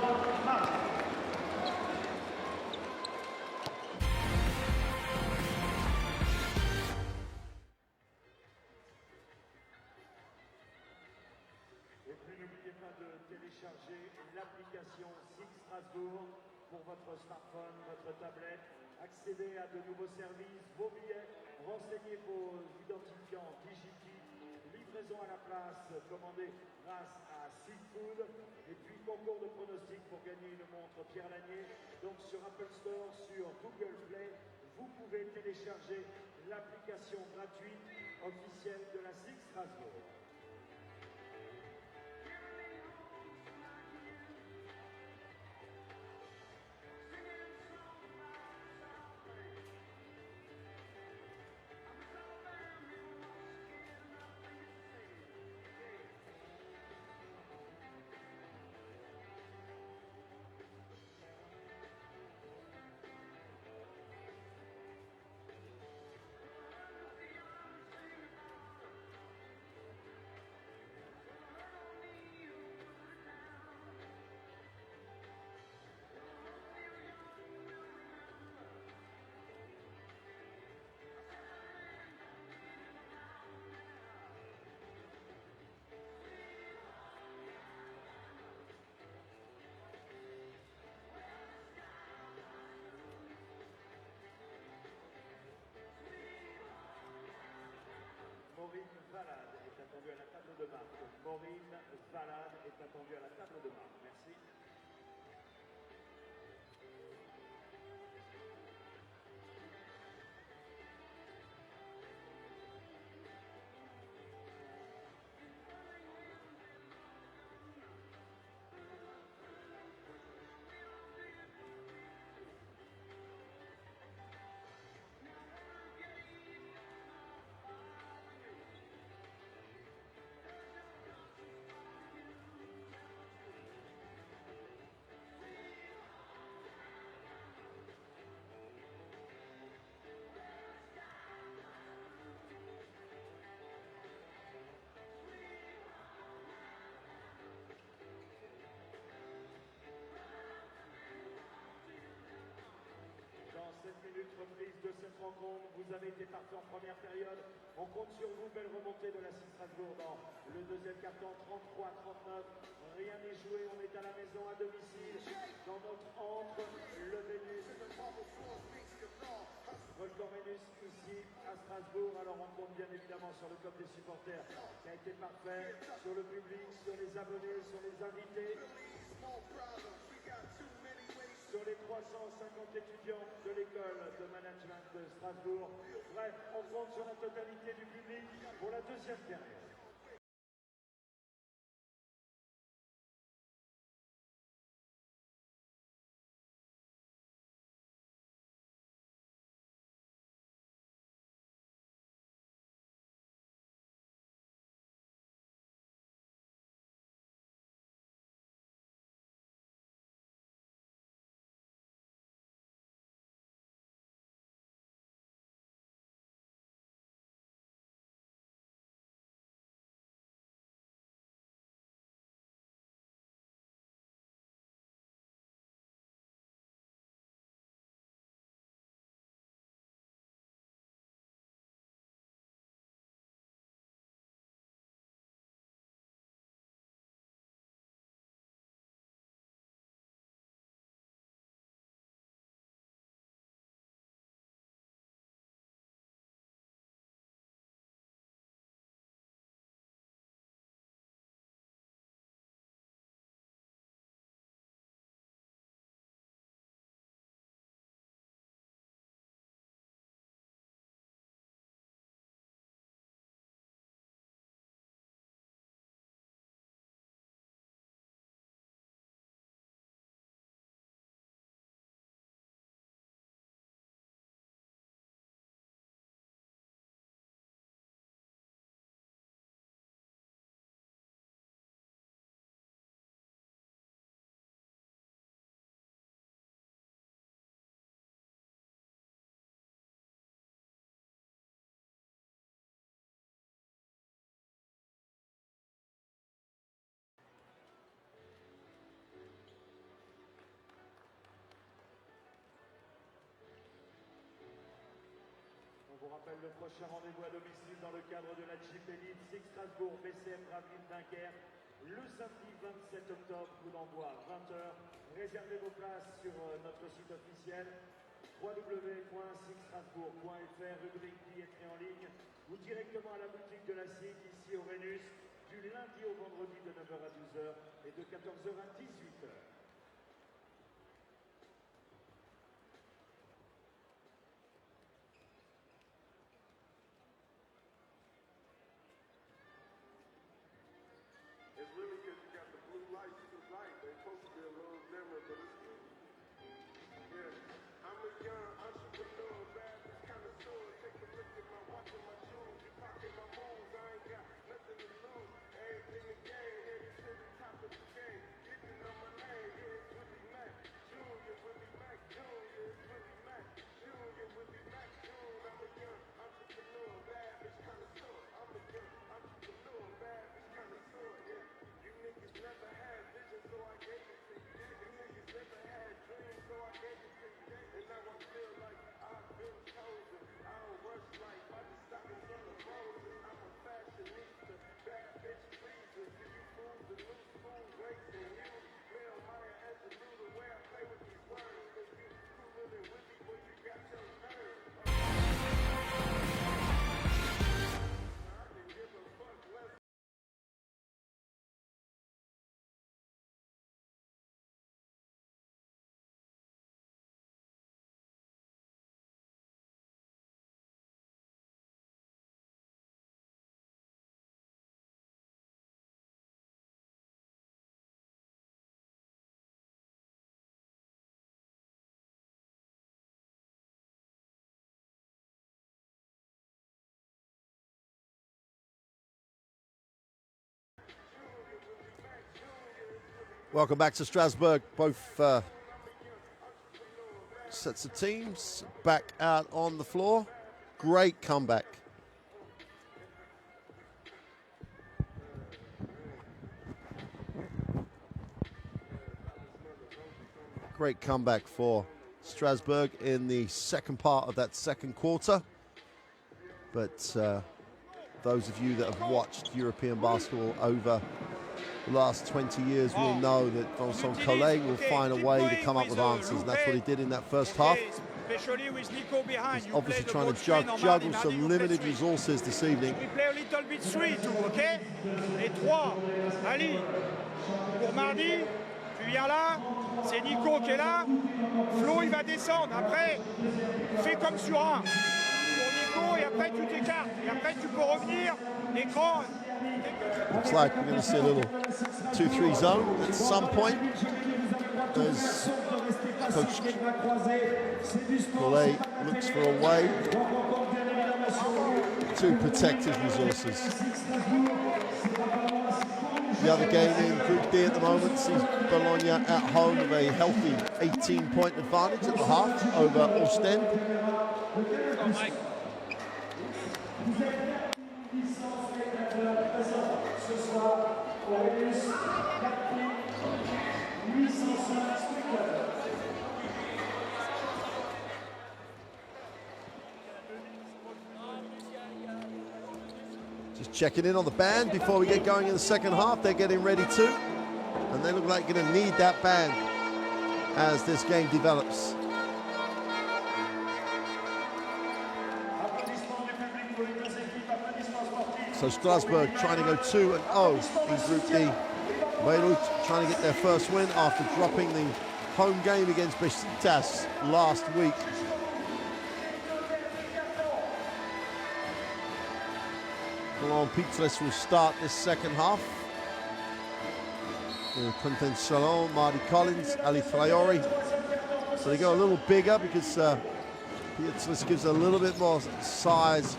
tournoi marque. Et puis n'oubliez pas de télécharger l'application SIG Strasbourg pour votre smartphone, votre tablette. Accédez à de nouveaux services, vos billets, renseignez vos identifiants Digikey, livraison à la place commandée grâce à SIG Food et puis concours de pronostics pour gagner une montre Pierre Lanier. Donc sur Apple Store, sur Google Play, vous pouvez télécharger l'application gratuite officielle de la SIG Strasbourg. Maureen Valade est attendue à la table de marque. Maureen Valade est attendue à la table de marque. Merci. Dans 7 minutes, reprise de cette rencontre. Vous avez été parti en première période. On compte sur vous. Belle remontée de la SIG Strasbourg dans le deuxième carton, 33-39. Rien n'est joué. On est à la maison, à domicile. Dans notre entre le Vénus. Volcan Vénus ici à Strasbourg. Alors on compte bien évidemment sur le club des supporters qui a été parfait, sur le public, sur les abonnés, sur les invités, sur les 350 étudiants de l'école de management de Strasbourg. Bref, on compte sur la totalité du public pour la deuxième période. rappelle le prochain rendez-vous à domicile dans le cadre de la Jeep Elite SIG Strasbourg, BCM Rapide Dunkerque, le samedi 27 octobre, coup d'envoi 20h. Réservez vos places sur notre site officiel www.sigstrasbourg.fr, rubrique billetterie en ligne, ou directement à la boutique de la SIG ici au Rhenus, du lundi au vendredi de 9h à 12h et de 14h à 18h. It's really because you got the blue lights too light. They're supposed to be a little dimmer, but it's good. Yeah. I'm a young entrepreneur, bad bitch connoisseur. Take a look at my watch and my shoes. You pocket my moves, I ain't got nothing to lose. Everything the game, headed to the top of the game. Getting on my name, yeah, it's Willie Mac. Junior, Willie Mac, Junior, it's Willie Mac. Junior, Willie Mac, Junior. I'm a young entrepreneur, bad bitch connoisseur. I'm a young entrepreneur, bad bitch connoisseur, yeah. You niggas never had vision, so I gave it to you. You niggas never had dreams, so I gave it to you. And now I feel like I've been chosen. I don't rush life, I just stop in front of roses. I'm a fashionista, bad bitch pleaser. To you fools, the new school racing. You, Mel, Maya, Angelou, the way I play with these words. Cause you cooler than Whitney, but you got your nerve. I can give a fuck less. Welcome back to Strasbourg. Both sets of teams back out on the floor. Great comeback. Great comeback for Strasbourg in the second part of that second quarter. But those of you that have watched European basketball over the last 20 years will know that Vincent Collet will find a way to come up with answers, and that's what he did in that first half. He's obviously trying to juggle some limited resources this evening. We play a little bit 3 too, ok? Et 3, Ali, pour mardi, tu viens là, c'est Nico qui est là, Flo il va descendre, après, fais comme sur 1, pour Nico, et après tu t'écartes, et après tu peux revenir, l'écran. Looks like we're going to see a little 2-3 zone at some point as Coach Collet looks for a way to protect his resources. The other game in Group D at the moment sees Bologna at home with a healthy 18-point advantage at the half over Ostend. Just checking in on the band before we get going in the second half. They're getting ready too, and they look like they're going to need that band as this game develops. So Strasbourg trying to go 2-0 in Group D. Bayreuth trying to get their first win after dropping the home game against Besiktas last week. Roland Pitres will start this second half. Quentin Salon, Marty Collins, Ali Traore. So they go a little bigger because Pitres gives a little bit more size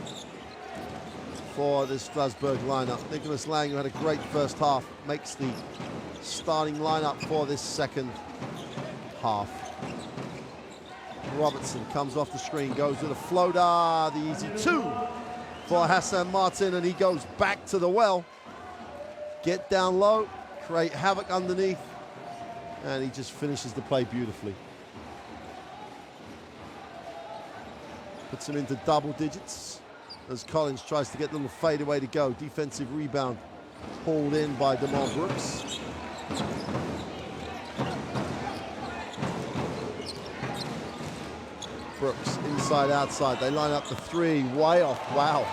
for the Strasbourg lineup. Nicholas Lang, who had a great first half, makes the starting lineup for this second half. Robertson comes off the screen, goes with a floater, the easy 2 for Hassan Martin, and he goes back to the well. Get down low, create havoc underneath, and he just finishes the play beautifully. Puts him into double digits as Collins tries to get the little fadeaway to go. Defensive rebound hauled in by Demond Brooks. Brooks inside, outside. They line up the three, way off. Wow.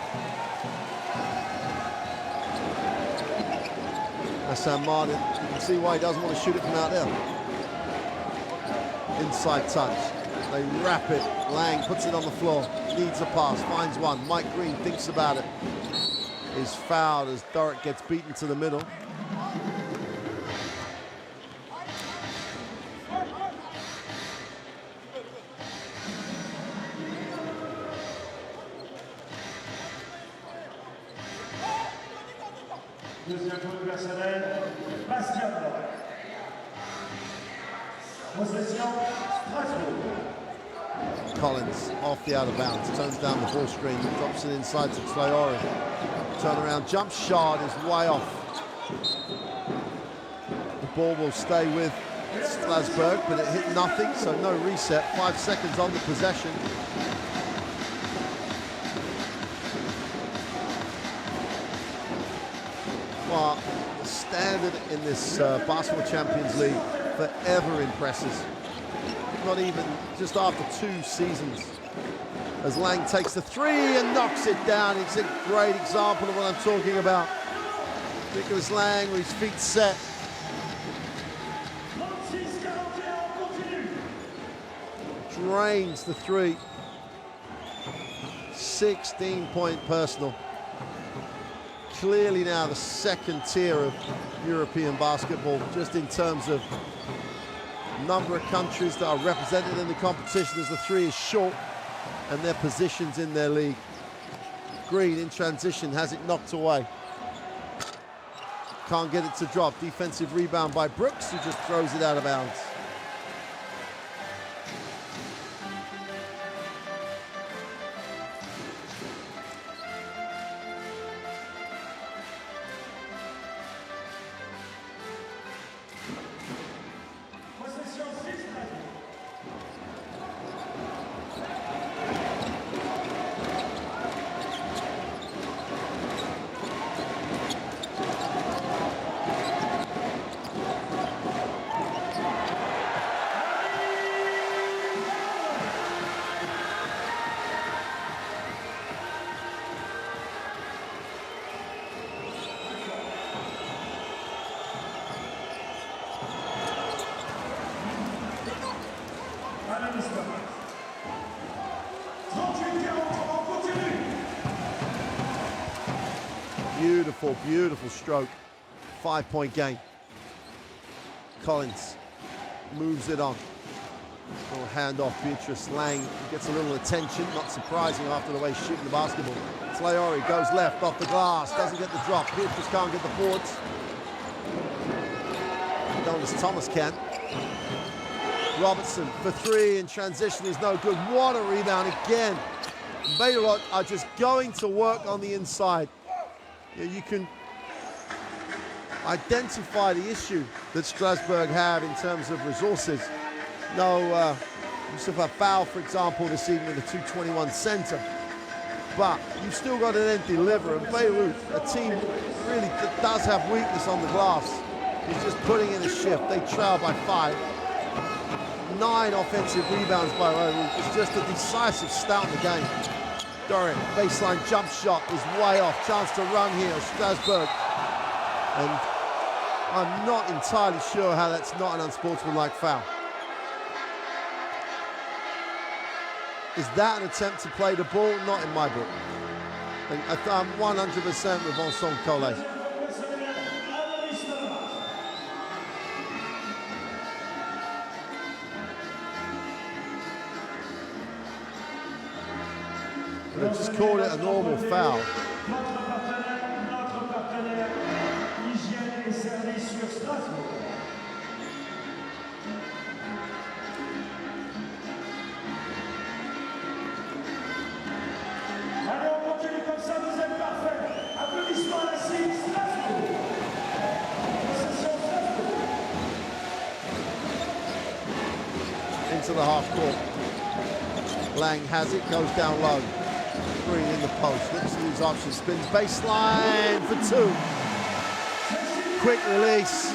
Hassan Martin, you can see why he doesn't want to shoot it from out there. Inside touch. They wrap it. Lang puts it on the floor. Needs a pass. Finds one. Mike Green thinks about it. Is fouled as Doric gets beaten to the middle. Deuxième faute personnelle, Bastien. Possession, Strasbourg. Collins off the out of bounds, turns down the ball screen, drops it inside to Traore. Turnaround jump shot is way off. The ball will stay with Strasbourg, but it hit nothing, so no reset. 5 seconds on the possession. Well, the standard in this Basketball Champions League forever impresses. Not even just after 2 seasons. As Lang takes the three and knocks it down. It's a great example of what I'm talking about. Nicholas Lang with his feet set. Drains the three. 16-point personal. Clearly now the second tier of European basketball, just in terms of number of countries that are represented in the competition, as the three is short and their positions in their league. Green in transition has it knocked away. Can't get it to drop. Defensive rebound by Brooks, who just throws it out of bounds. Beautiful, beautiful stroke. 5-point game. Collins moves it on. Little handoff, Beatrice Lang gets a little attention, not surprising after the way he's shooting the basketball. Traore goes left off the glass, doesn't get the drop. Beatrice can't get the boards. Donis Thomas can. Robertson for three in transition is no good. What a rebound again. Bayreuth are just going to work on the inside. You can identify the issue that Strasbourg have in terms of resources. No Yusufa foul, for example, this evening in the 221 center. But you've still got to then deliver. And Bayreuth, a team really that does have weakness on the glass, is just putting in a shift. They trail by 5. 9 offensive rebounds by Bayreuth. It's just a decisive start in the game. Doric, baseline jump shot is way off. Chance to run here, Strasbourg. And I'm not entirely sure how that's not an unsportsmanlike foul. Is that an attempt to play the ball? Not in my book. I'm 100% with Vincent Collet. They've just called it a normal foul. Allez, on continue comme ça, deuxième parfait. Applaudissements à la SIG Strasbourg. Possession Strasbourg. Into the half court. Lang has it, goes down low. Green in the post, looks at his options, spins baseline for 2. Quick release.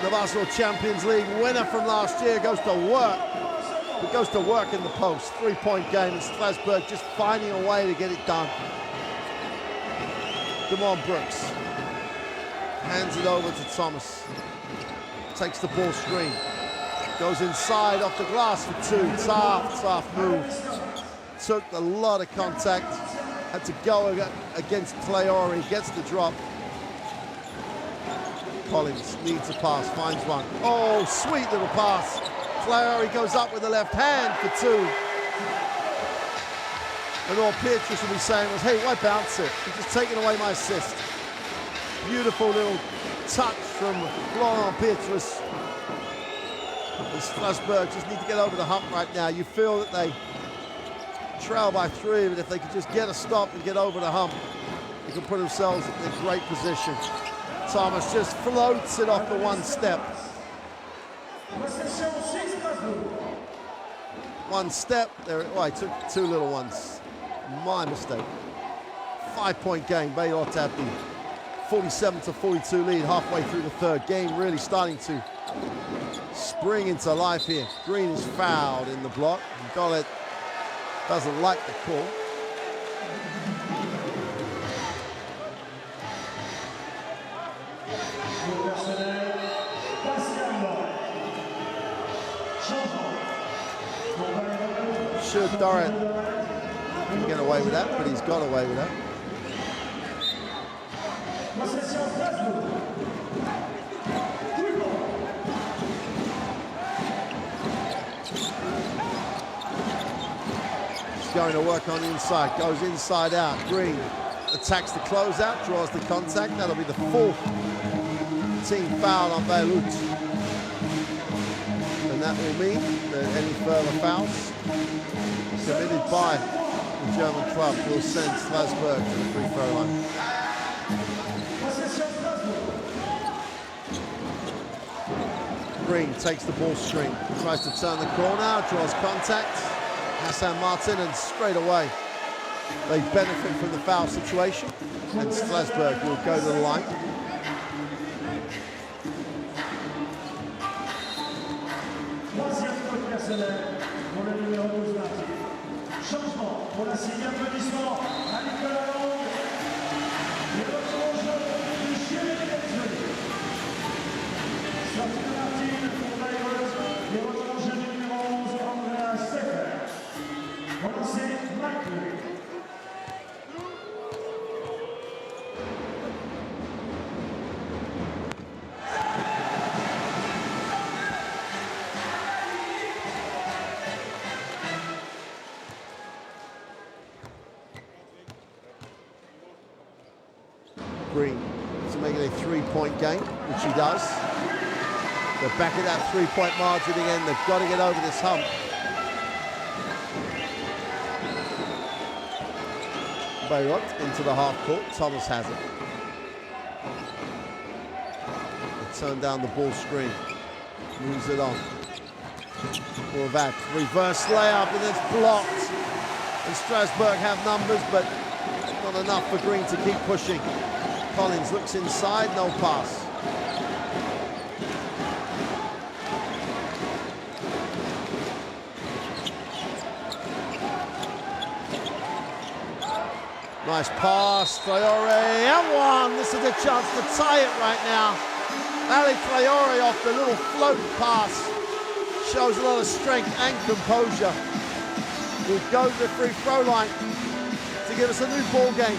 The Basketball Champions League winner from last year goes to work. It goes to work in the post. 3-point game, and Strasbourg just finding a way to get it done. Demond Brooks hands it over to Thomas. Takes the ball screen. Goes inside off the glass for 2. Tough move. Took a lot of contact. Had to go against Traore. Gets the drop. Collins needs a pass, finds one. Oh, sweet little pass. Traore goes up with the left hand for 2. And all Pietrus will be saying was, hey, why bounce it? You're just taking away my assist. Beautiful little touch from Florent Pietrus. And Strasbourg just need to get over the hump right now. You feel that they trail by 3, but if they could just get a stop and get over the hump, they can put themselves in a great position. Thomas just floats it off the 1 step. 1 step, there, oh, I took 2 little ones. My mistake. 5-point game, Bayreuth have the 47-42 lead halfway through the 3rd. Game really starting to spring into life here. Green is fouled in the block. Golet doesn't like the call. Should Doran can get away with that, but he's got away with that. He's going to work on the inside, goes inside out. Green attacks the closeout, draws the contact. That'll be the 4th team foul on Bayreuth. And that will mean that any further fouls committed by the German club will send Strasbourg to the free throw line. Green takes the ball screen, tries to turn the corner, draws contact. Hassan Martin, and straight away they benefit from the foul situation, and Strasbourg will go to the line. Pour le numéro 12 changement pour la SIG, applaudissements à Nicolas Lang et l'autre jeu du chien sortie de Martine pour Bayreuth et l'autre jeu du numéro 11 Andrea Steffer. Pour lancer Michael. Green to make it a 3-point game, which he does. They're back at that 3-point margin again. They've got to get over this hump. Bayreuth into the half court. Thomas has it. They turn down the ball screen. Moves it on. Horvat, reverse layup, and it's blocked. And Strasbourg have numbers, but not enough for Green to keep pushing. Collins looks inside, no pass. Nice pass, Traore, and 1. This is a chance to tie it right now. Ali Traore off the little float pass. Shows a lot of strength and composure. Will go to the free throw line to give us a new ball game.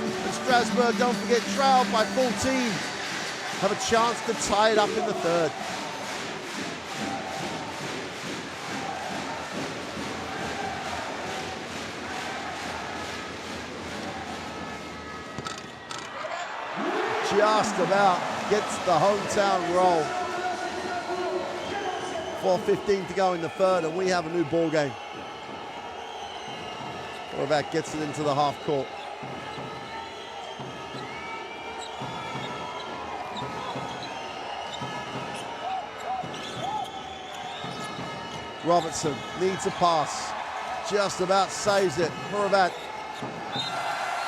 And Strasbourg, don't forget, trailed by 14. Have a chance to tie it up in the 3rd. Just about gets the hometown roll. 4:15 to go in the 3rd, and we have a new ball game. Horvat gets it into the half court. Robertson needs a pass. Just about saves it. Horvat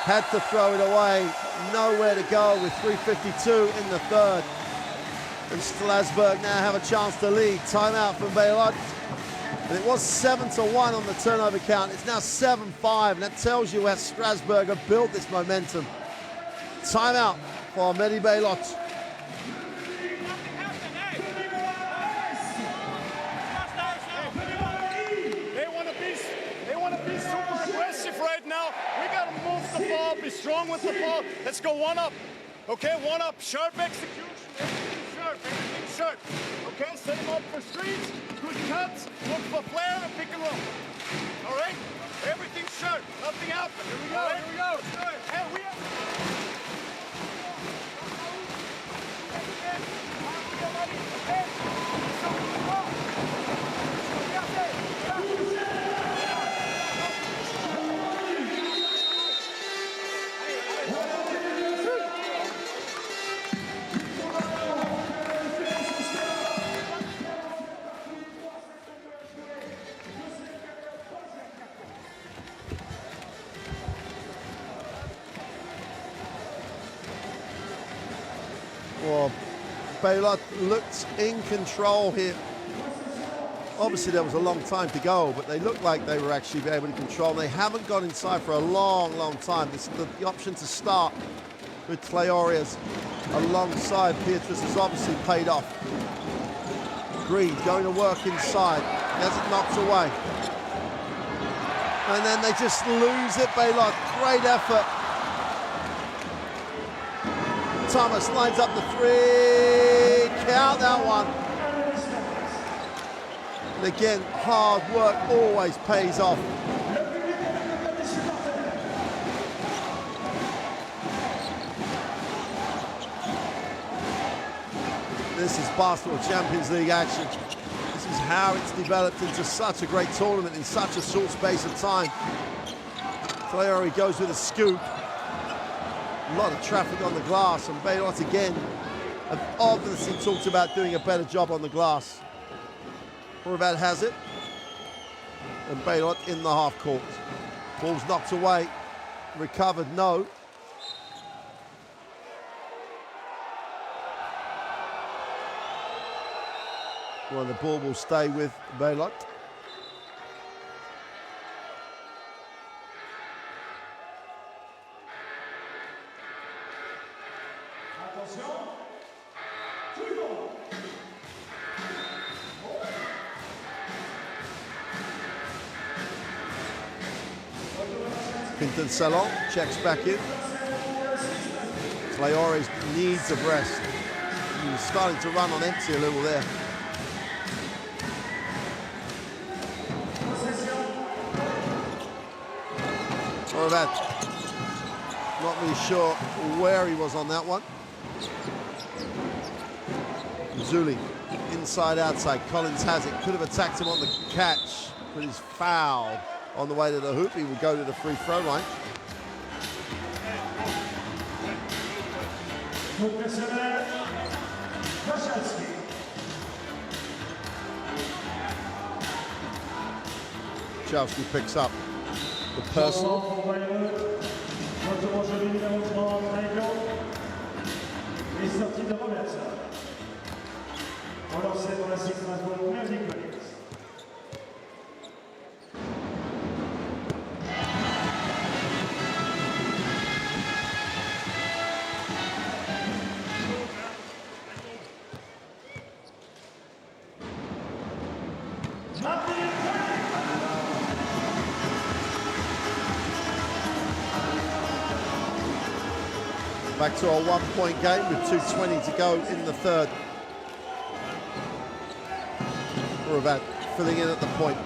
had to throw it away. Nowhere to go with 3:52 in the third. And Strasbourg now have a chance to lead. Timeout from Bayreuth. And it was 7-1 on the turnover count. It's now 7-5, and that tells you how Strasbourg have built this momentum. Timeout for medi Bayreuth. They want to be super aggressive right now. We got to move the ball, be strong with the ball. Let's go one up. Okay, one up. Sharp execution. Everything sharp. Okay, set them up for screens, good cuts, look for flare and pick and roll. All right? Everything sharp. Nothing happened. Here we go. Right? Here we go. Good. Hey, we have... Well, Bayreuth looked in control here. Obviously, there was a long time to go, but they looked like they were actually able to control. They haven't gone inside for a long, long time. This, the option to start with Traore's alongside Pietrus has obviously paid off. Green going to work inside. Has it knocked away. And then they just lose it, Bayreuth. Great effort. Thomas lines up the three. Count that one. And again, hard work always pays off. This is basketball Champions League action. This is how it's developed into such a great tournament in such a short space of time. Traore goes with a scoop. A lot of traffic on the glass, and Bayreuth again have obviously talked about doing a better job on the glass. Horvat has it, and Bayreuth in the half court. Ball's knocked away, recovered, no. Well, the ball will stay with Bayreuth. Quinton Salon checks back in. Traore needs a rest. He's starting to run on empty a little there. Horvat, not really sure where he was on that one. Zuli, inside, outside. Collins has it. Could have attacked him on the catch, but he's fouled on the way to the hoop. He will go to the free throw line. Chowski picks up the personal. Back to a one-point game with 2:20 to go in the third. Horvat filling in at the point,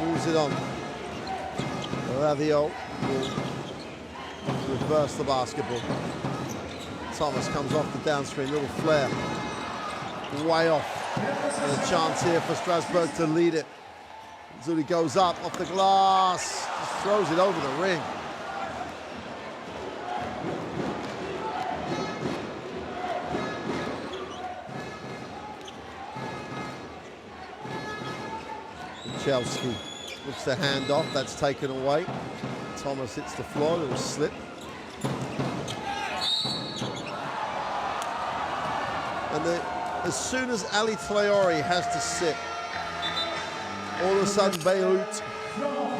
moves it on. Ravio will reverse the basketball. Thomas comes off the downstream, little flare. Way off. And a chance here for Strasbourg to lead it. Zuli goes up off the glass, just throws it over the ring. Chelsea looks to hand off, that's taken away. Thomas hits the floor, little slip. And as soon as Ali Traoré has to sit, all of a sudden Bayreuth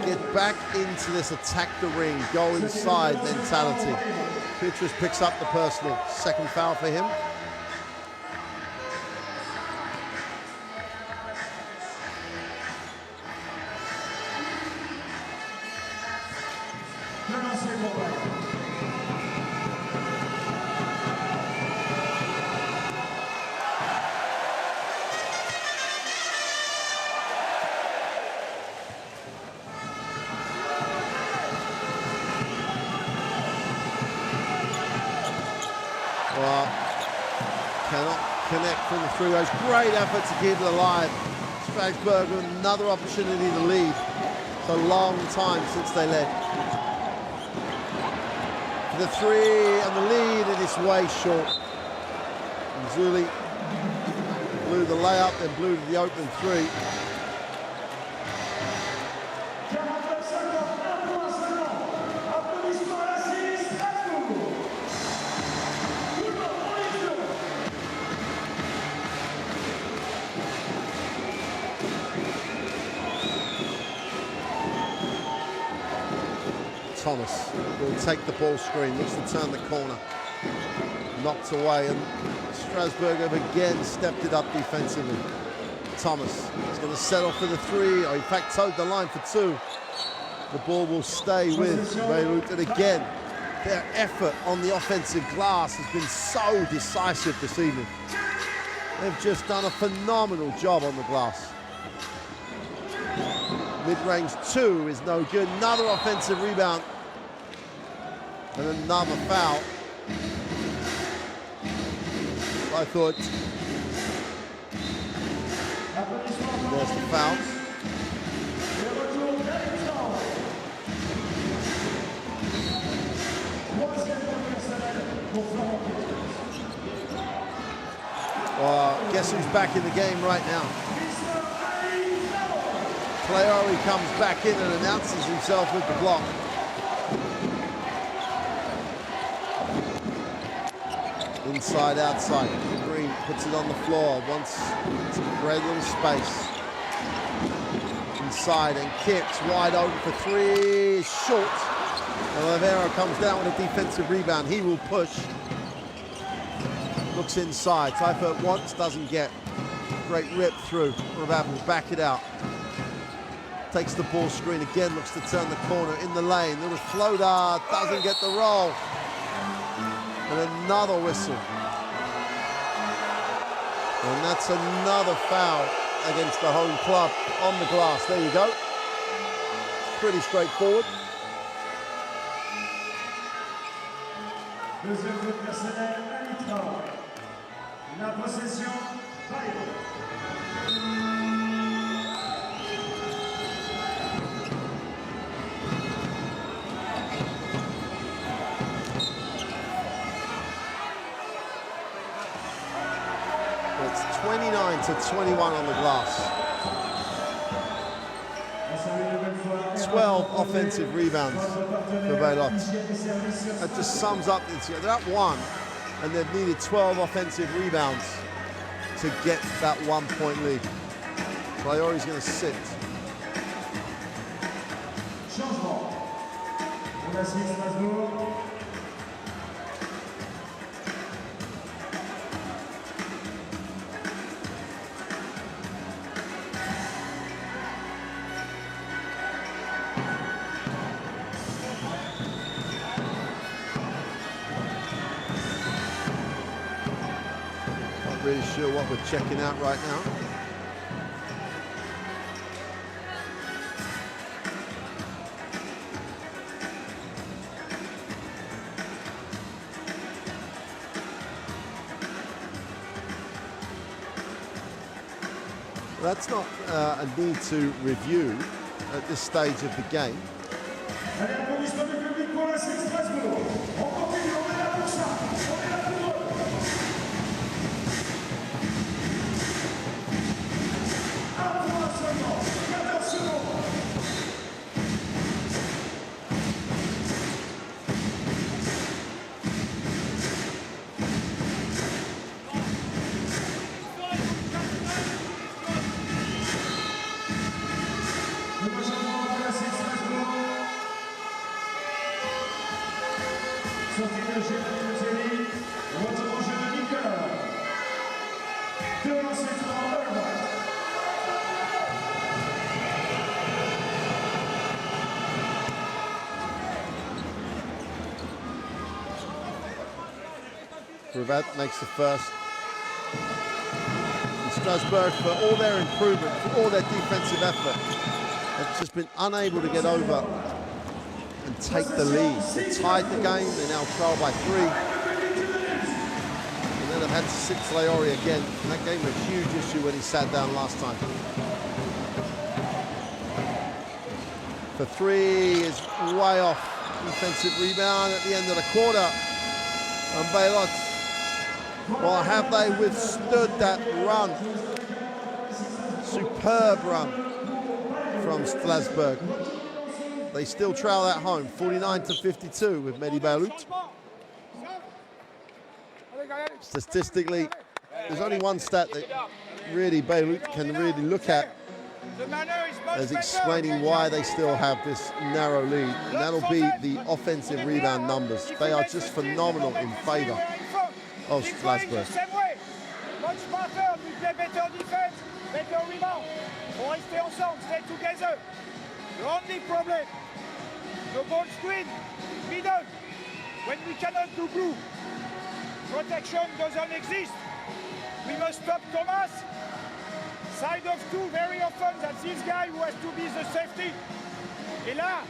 get back into this attack the ring, go inside mentality. Petrus picks up the personal, second foul for him. Well, cannot connect from the three ways. Great effort to keep it alive. Strasbourg with another opportunity to lead. It's a long time since they led. For the three and the lead, it is way short. And Zuli blew the layup, then blew to the open three. Thomas will take the ball screen, looks to turn the corner. Knocked away, and Strasbourg have again stepped it up defensively. Thomas is going to settle for the three, or in fact towed the line for two. The ball will stay with Bayreuth, and again, their effort on the offensive glass has been so decisive this evening. They've just done a phenomenal job on the glass. Mid-range two is no good. Another offensive rebound. And another foul. I thought. There's the foul. Guess who's back in the game right now? Traoré comes back in and announces himself with the block. Inside, outside. Green puts it on the floor, wants some great little space. Inside and kicks, wide open for three, short. And Oliveira comes down with a defensive rebound. He will push. Looks inside. Seifert once, doesn't get. Great rip through. Rabat will back it out. Takes the ball screen again, looks to turn the corner in the lane. Little floater, doesn't get the roll. And another whistle. And that's another foul against the home club on the glass. There you go. Pretty straightforward. Deuxième faute personnelle, Alitra. La possession, Bayreuth. It's 29-21 on the glass. 12 offensive rebounds for Bayreuth. That just sums up, they're at one, and they've needed 12 offensive rebounds to get that 1 point lead. Traoré's going to sit. Changement. Pour la SIG Strasbourg. Not really sure what we're checking out right now. That's not a need to review at this stage of the game. Allez, applaudissements du public pour la SIG Strasbourg. On continue, on est là pour ça. On est là pour eux. Un point seulement. 14 sur de l'enseignement Baumann. Rivet makes the first. And Strasbourg, for all their improvement, for all their defensive effort, have just been unable to get over and take the lead. They tied the game, they now trail by 3. And then they've had to sit Traoré again. And that gave him a huge issue when he sat down last time. For 3 is way off. Defensive rebound at the end of the quarter. And Bayreuth, well, have they withstood that run? Superb run from Strasbourg. They still trail at home, 49-52 with medi Bayreuth. Statistically, there's only one stat that really Bayreuth can really look at as explaining why they still have this narrow lead, and that'll be the offensive rebound numbers. They are just phenomenal in favor of Strasbourg. Much smarter, we play better defense, better rebound. On rester ensemble, stay together. The only problem, the ball screen, middle. When we cannot do glue, protection doesn't exist. We must stop Thomas. Side of 2, very often, that's this guy who has to be the safety. Et là,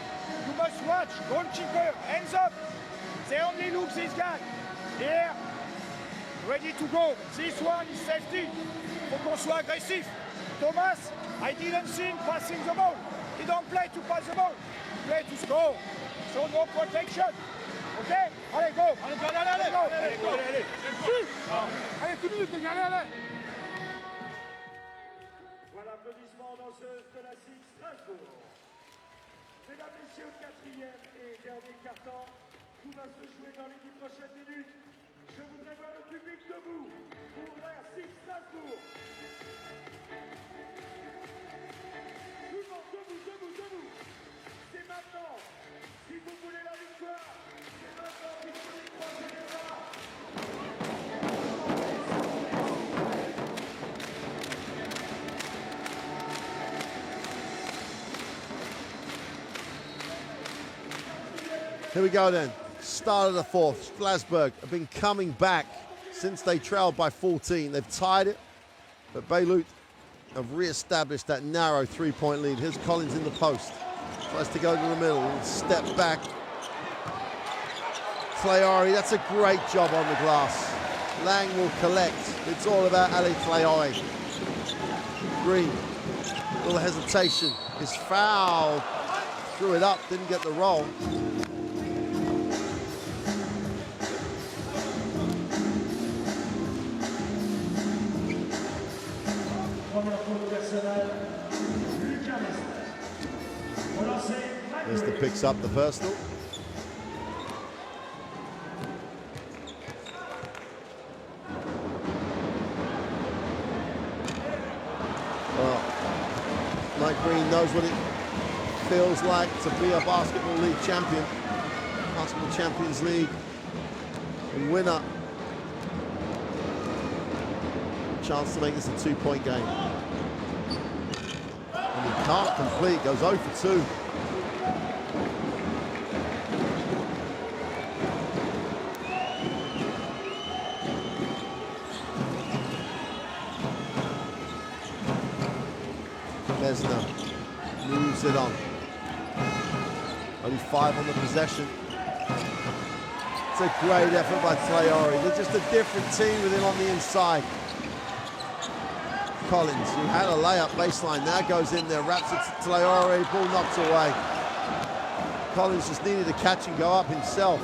you must watch, goalkeeper, hands up. They only look this guy. Here, ready to go. This one is safety. Faut qu'on soit agressif. Thomas, I didn't see him passing the ball. He don't play to pass the ball. He play to score. So no protection. Okay? Allez, go. Allez, go. Allez, go. Allez, go. Allez, allez, tout de suite, allez. Voilà l'applaudissement danseuse de la SIG Strasbourg. Mesdames, Messieurs, 4e et dernier quart-temps. Tout va se jouer dans les 10 prochaines minutes. Je voudrais voir le public debout pour la SIG Strasbourg. Tout le monde debout. C'est maintenant. Si vous voulez la victoire, c'est maintenant qu'il faut les croiser les bras. Here we go then. Start of the 4th. Strasbourg have been coming back since they trailed by 14. They've tied it, but Bayreuth have re-established that narrow 3-point lead. Here's Collins in the post. Tries to go to the middle, step back. Traoré, that's a great job on the glass. Lang will collect. It's all about Ali Traoré. Green, little hesitation. His foul, threw it up, didn't get the roll. Mister picks up the personal. Well, Mike Green knows what it feels like to be a Basketball League champion, Basketball Champions League winner. Chance to make this a 2-point game. And he can't complete, goes 0 for 2. Lesnar moves it on. Only 5 on the possession. It's a great effort by Traoré. They're just a different team with him on the inside. Collins, who had a layup baseline, now goes in there, wraps it to Traoré, ball knocked away. Collins just needed to catch and go up himself.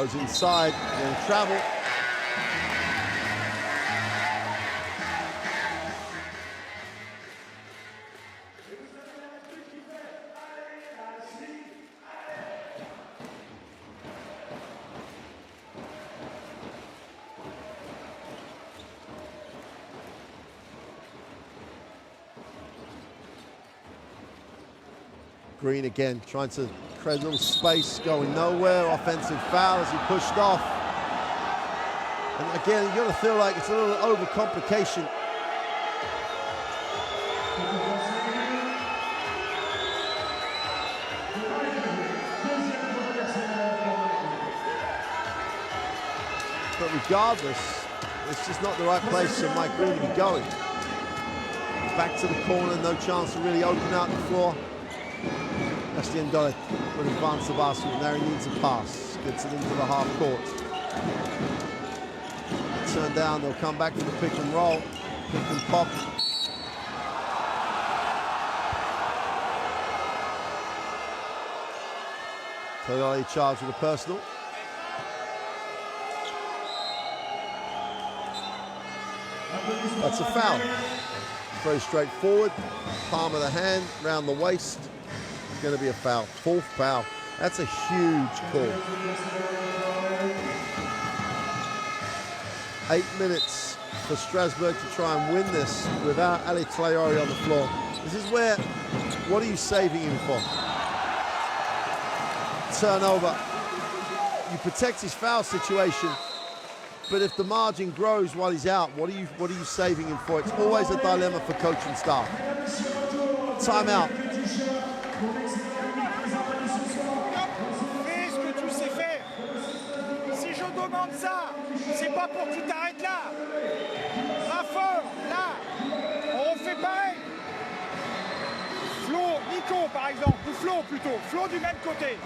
Goes inside, then travel. Green again, trying to create a little space, going nowhere. Offensive foul as he pushed off. And again, you got to feel like it's a little overcomplication. But regardless, it's just not the right place for Mike Green to be going. Back to the corner, no chance to really open out the floor. Ndole will advance the basket. Now he needs a pass. Gets it into the half court. Turn down, they'll come back to the pick and roll. Pick and pop. Toyoli charged with a personal. That's a foul. Very straightforward. Palm of the hand, round the waist. Going to be a foul, fourth foul. That's a huge call. 8 minutes for Strasbourg to try and win this without Ali Traoré on the floor. This is where, what are you saving him for? Turnover. You protect his foul situation, but if the margin grows while he's out, what are you saving him for? It's always a dilemma for coaching staff. Timeout. Fais ce que tu sais faire. Si je demande ça, c'est pas pour que tu t'arrêtes là. Va fort, là. On fait pareil. Flo, Nico par exemple, ou Flo plutôt. Flo du même côté.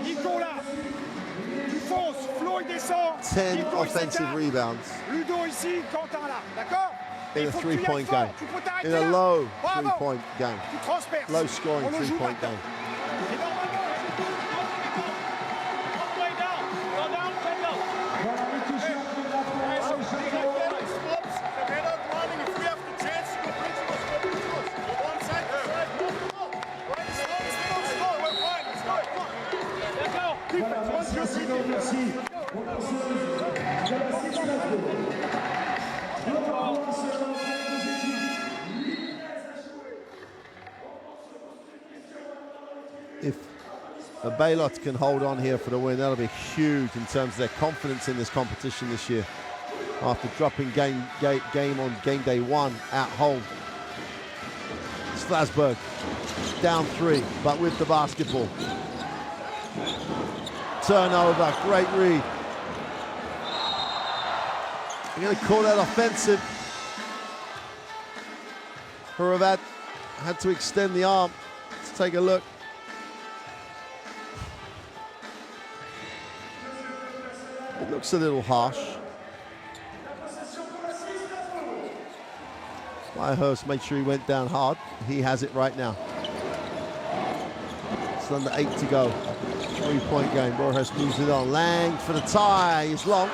Nico là. Tu fonces, Flo il descend. 10 Nico, offensive rebounds. Ludo ici, Quentin là. D'accord? In a three-point game. In a low three-point game. Low scoring three-point game. If Bayreuth can hold on here for the win, that'll be huge in terms of their confidence in this competition this year. After dropping game on game day 1 at home. Strasbourg down 3, but with the basketball. Turnover, great read. I'm going to call that offensive. Horvat had to extend the arm. Let's take a look. It looks a little harsh. Myhurst made sure he went down hard. He has it right now. It's under 8 to go. 3-point game. Myhurst moves it on. Lang for the tie. It's long.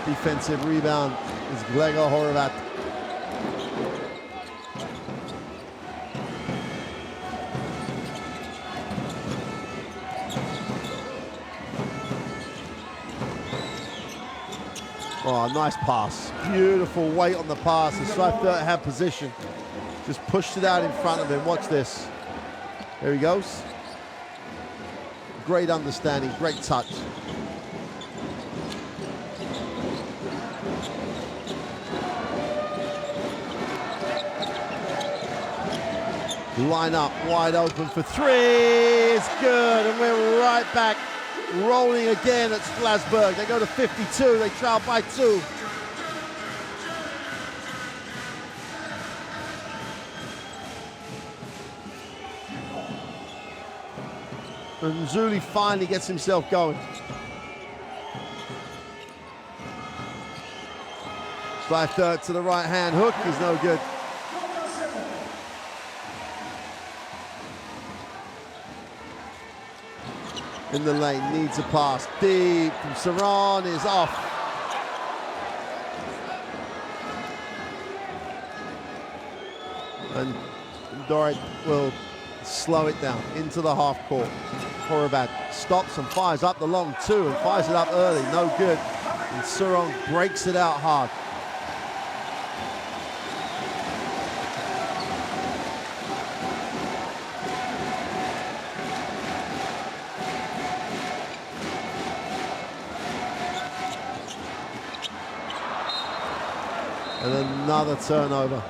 Defensive rebound is Gregor Horvat. Oh, nice pass. Beautiful weight on the pass. The Strasbourg had position. Just pushed it out in front of him. Watch this. There he goes. Great understanding, great touch. Line up, wide open for 3. It's good, and we're right back. Rolling again at Strasbourg. They go to 52. They trail by 2. And Zuli finally gets himself going. Slide third to the right hand. Hook is no good. in the lane, needs a pass. Deep from Saran is off. And Dorit will slow it down into the half court. Horvath stops and fires up the long two and fires it up early, no good. And Saran breaks it out hard. And another turnover.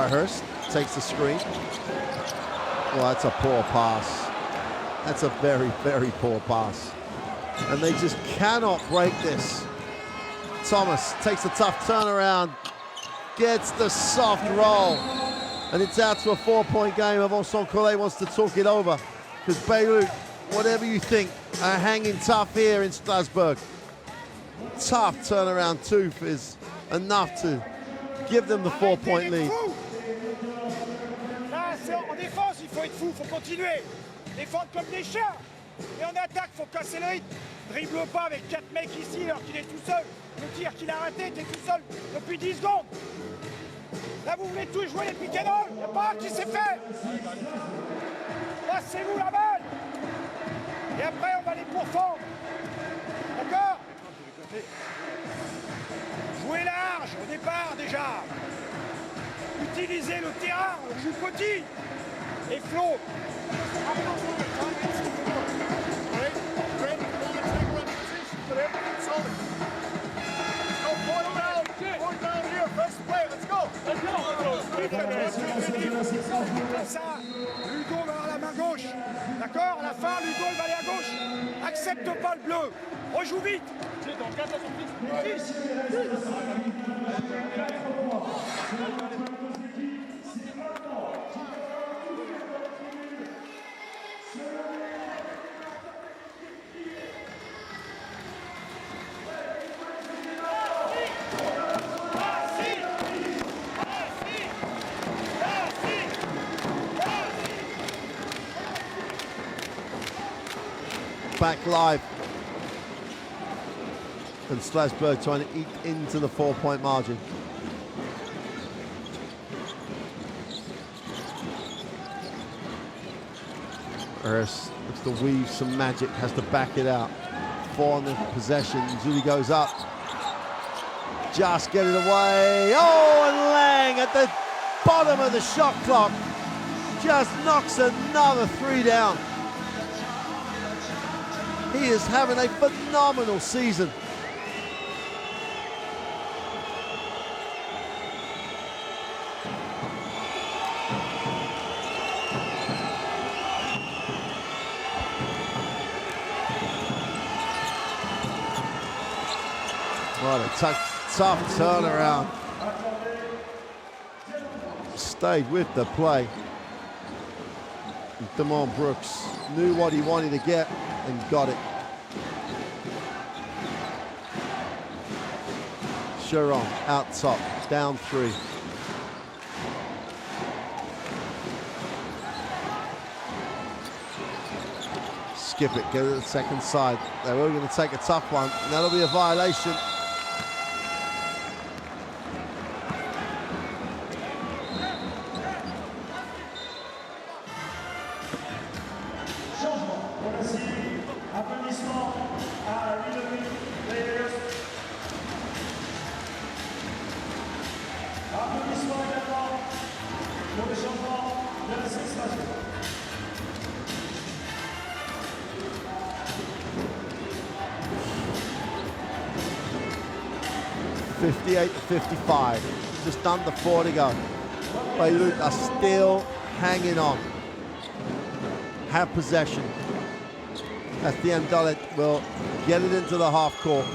Hurst takes the screen. Well, that's a poor pass. That's a very, very poor pass. And they just cannot break this. Thomas takes a tough turnaround, gets the soft roll, and it's out to a 4-point game. Vincent Collet wants to talk it over because Bayreuth, whatever you think, are hanging tough here in Strasbourg. Tough turnaround tooth is enough to give them the 4-point lead. En défense, il faut être fou, il faut continuer. Défendre comme des chiens. Et en attaque, il faut casser le rythme. Dribble pas avec 4 mecs ici alors qu'il est tout seul. Le tir qu'il a raté, t'es tout seul depuis 10 secondes. Là, vous voulez tous jouer les pick and roll. Il n'y a pas un qui s'est fait. Passez-vous la balle. Et après, on va les pourfendre. D'accord? Jouez large au départ déjà. Utilisez le terrain, on joue petit. Et Flo. Ça, Ludo va avoir la main gauche. D'accord? À la fin, Ludo va aller à gauche. Accepte pas le bleu. Rejoue vite. Back live. And Strasbourg trying to eat into the 4-point margin. Hurst looks to weave some magic, has to back it out. 4 on the possession. Zuli goes up. Just get it away. Oh, and Lang at the bottom of the shot clock just knocks another 3 down. He is having a phenomenal season. What a tough turnaround. Stayed with the play. Damon Brooks knew what he wanted to get and got it. Sharon out top, down 3. Skip it, go to the second side. They're all going to take a tough one, and that'll be a violation. 58-55. Just under 4 to go. Bayreuth are still hanging on. Have possession. As the Dalet will get it into the half court.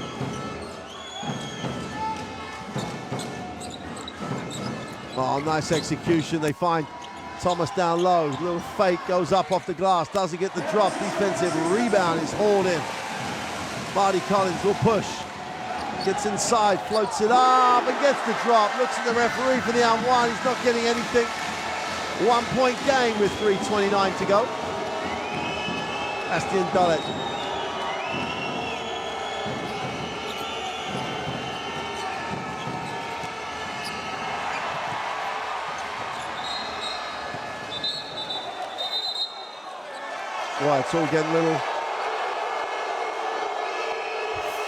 Oh, nice execution. They find Thomas down low. Little fake, goes up off the glass. Doesn't get the drop. Defensive rebound is hauled in. Marty Collins will push. Gets inside, floats it up and gets the drop. Looks at the referee for the unwind. He's not getting anything. 1 point game with 3:29 to go. Bastien Dalet. Well, it's all getting a little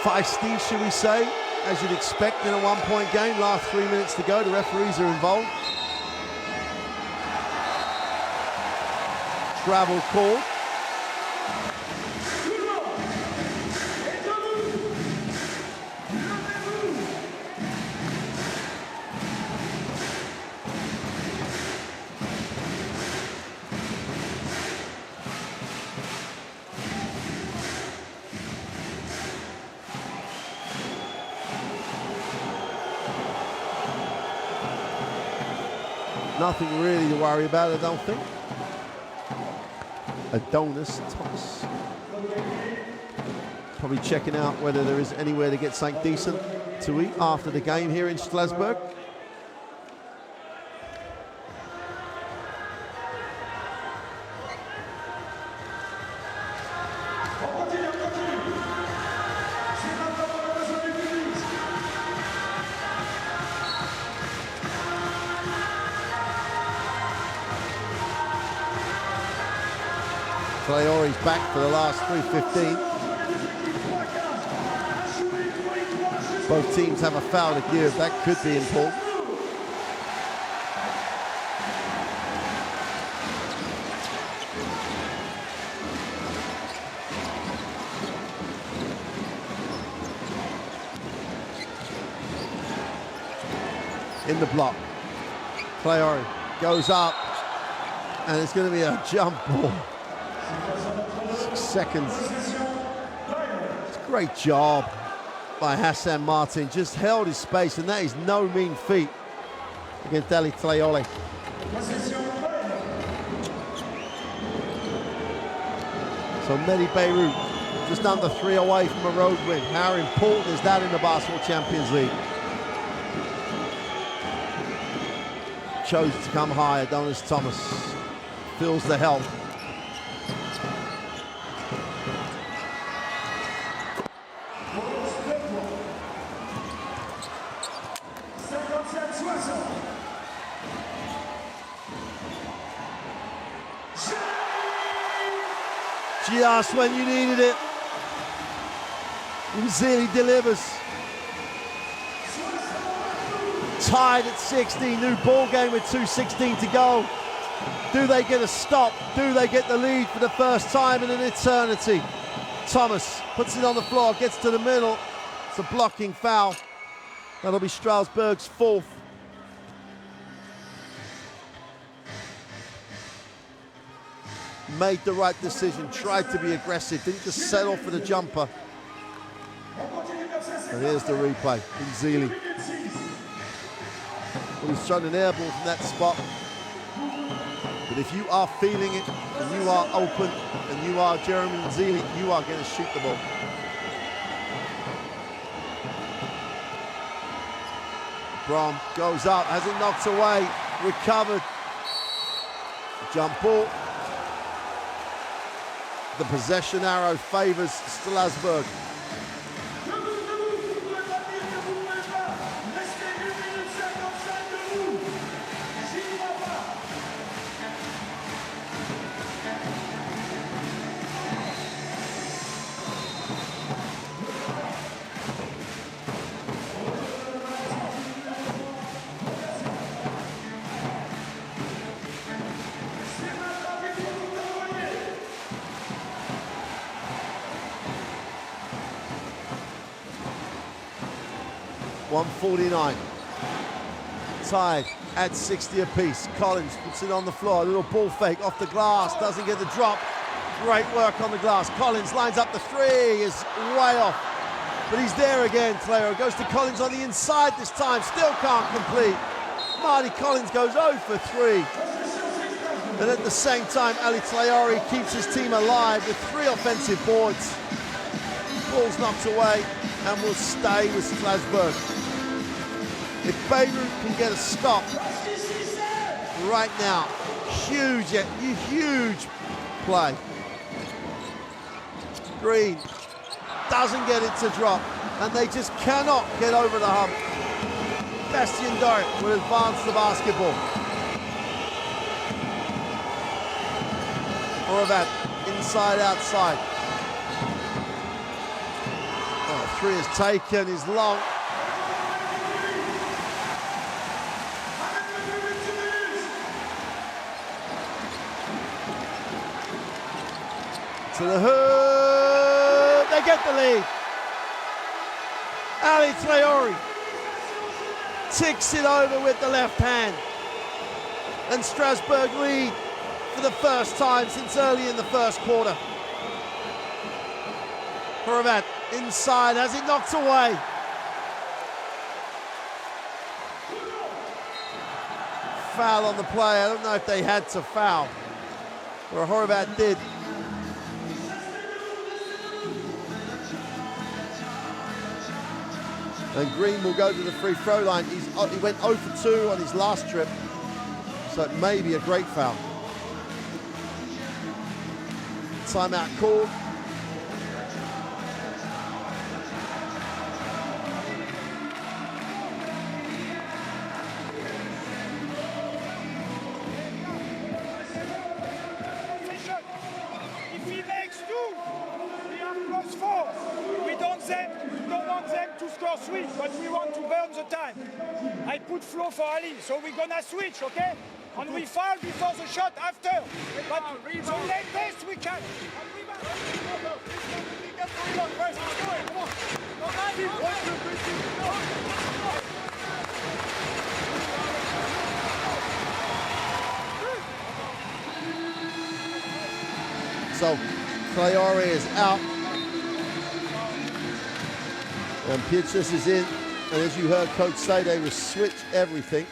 feisty, should we say, as you'd expect in a 1 point game. Last 3 minutes to go, the referees are involved. Travel call. Nothing really to worry about, I don't think. Adonis Thomas. Probably checking out whether there is anywhere to get something decent to eat after the game here in Strasbourg. Traore's back for the last 3:15. Both teams have a foul to give. That could be important. In the block. Traore goes up, and it's going to be a jump ball. 6 seconds. It's a great job by Hassan Martin. Just held his space, and that is no mean feat against Ali Traore. So medi Bayreuth just under 3 away from a road win. How important is that in the Basketball Champions League? Chose to come high. Adonis Thomas feels the help. Just when you needed it, Zili delivers. Tied at 60, new ball game with 2:16 to go. Do they get a stop? Do they get the lead for the first time in an eternity? Thomas puts it on the floor, gets to the middle. It's a blocking foul. That'll be Strasbourg's 4th. Made the right decision, tried to be aggressive, didn't just settle for the jumper. And here's the replay. Zili. Well, he's thrown an air ball from that spot. But if you are feeling it, and you are open, and you are Jeremy Zili, you are going to shoot the ball. Brom goes up, has it knocked away, recovered. Jump ball. The possession arrow favors Strasbourg. 1:49. Tied at 60 apiece. Collins puts it on the floor. A little ball fake off the glass. Doesn't get the drop. Great work on the glass. Collins lines up the three. Is way off. But he's there again, Tleo. Goes to Collins on the inside this time. Still can't complete. Marty Collins goes 0 for 3. And at the same time, Ali Tlayari keeps his team alive with 3 offensive boards. Ball's knocked away and will stay with Strasbourg. If Bayreuth can get a stop right now, huge play. Green doesn't get it to drop, and they just cannot get over the hump. Bastien Dart will advance the basketball. Horvat inside, outside. Oh, 3 is taken, is long. To the hoop, they get the lead. Ali Traore ticks it over with the left hand. And Strasbourg lead for the first time since early in the first quarter. Horvat inside, has it knocked away. Foul on the play. I don't know if they had to foul, or Horvat did. And Green will go to the free throw line. He went 0 for 2 on his last trip, so it may be a great foul. Timeout called. If he makes 2, we have +4. We don't want them to score switch, but we want to burn the time. I put flow for Ali, so we're gonna switch, okay? And we foul before the shot after. But the latest we can. So Traore is out. And Pietrus is in. And as you heard Coach say, they will switch everything.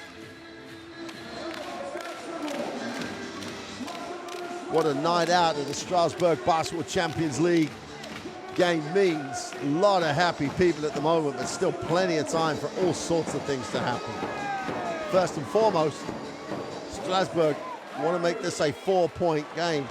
What a night out at the Strasbourg Basketball Champions League game means. A lot of happy people at the moment, but still plenty of time for all sorts of things to happen. First and foremost, Strasbourg want to make this a 4-point game.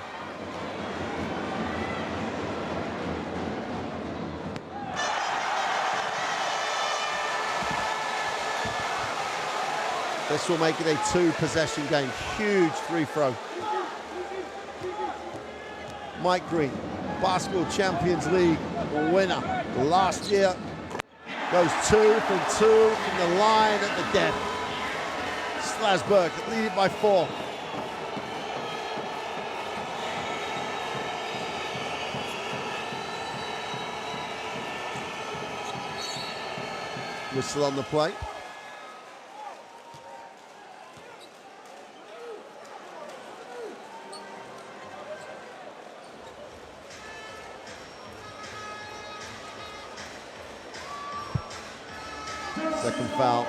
This will make it a 2-possession game. Huge free throw. Mike Green, Basketball Champions League winner last year, goes 2 from 2 from the line at the death. Strasbourg lead it by 4. Whistle on the play. Second foul.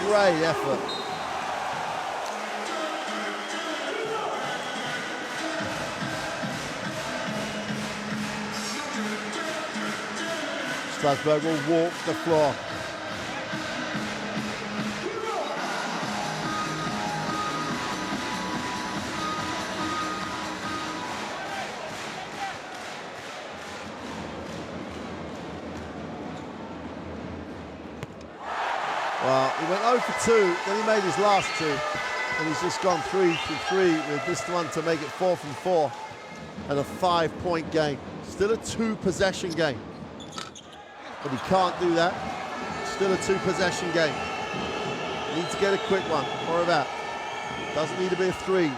Great effort. Strasbourg will walk the floor. Well, he went 0 for 2, then he made his last 2. And he's just gone 3 for 3 with this one to make it 4 from 4 and a 5-point game. Still a 2-possession game. But he can't do that. Still a 2-possession game. Needs to get a quick one. Or about. Doesn't need to be a 3.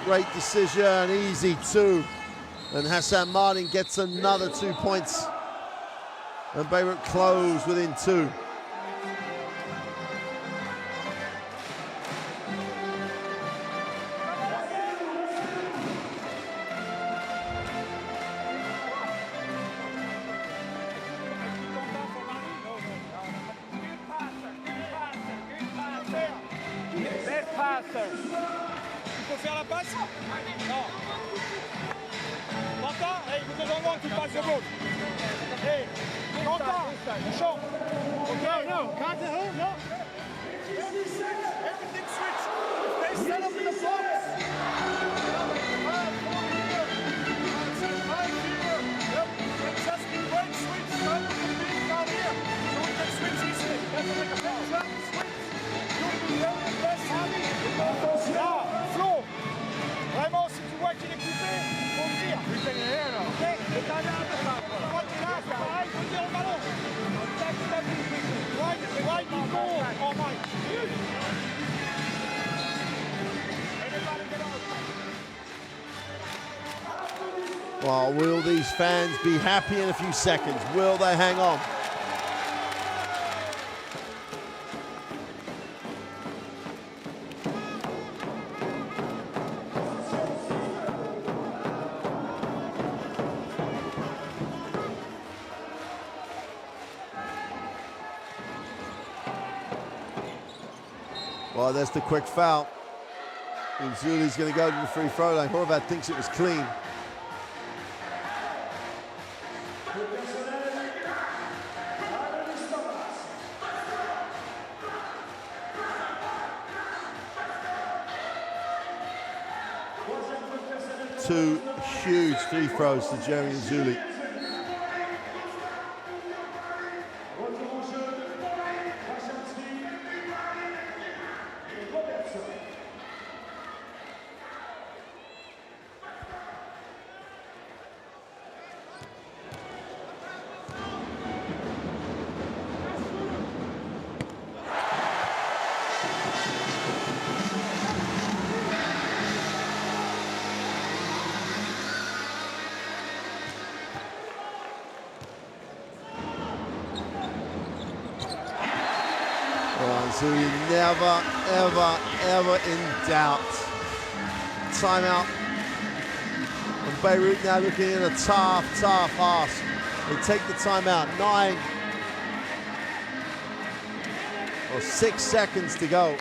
Great decision, easy 2. And Hassan Mardin gets another 2 points. And Bayreuth close within 2. Il faut faire la passe? Non. Quentin, hey, vous devez voir que tu passes le ball. Hey, Quentin, champ. Okay, no, Quentin, who? No. Everything switch. They set up in the box. Just be great switch. Start with the big down here. So we can switch easily. That's like a big jump switch. You'll be very best. Là, Flo, vraiment, si tu vois qu'il est coupé, faut me dire. Ok, et t'as l'air de ça. Toi, t'es là, c'est pareil, faut dire au ballon. Right, ball, all right. Well, will these fans be happy in a few seconds? Will they hang on? Well, there's the quick foul. And Zuli's going to go to the free throw line. Horvath thinks it was clean. Two huge free throws to Jeremy and Zuli. So you're never, ever, ever in doubt. Timeout. And Bayreuth now looking at a tough ask. They take the timeout. 9 or 6 seconds to go.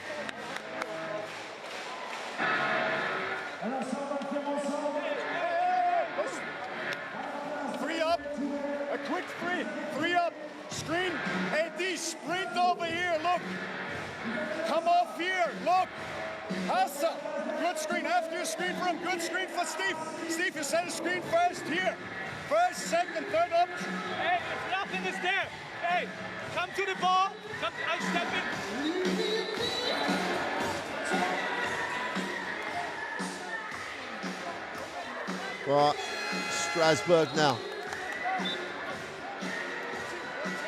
Three up. A quick three up. Screen. AD, sprint over here. Look. Come off here, look. Hassan, good screen. After you screen for him, good screen for Steve. Steve, you set a screen first here. First, second, third up. Hey, if nothing is there, hey, come to the ball. Come, I step in. Right, Strasbourg now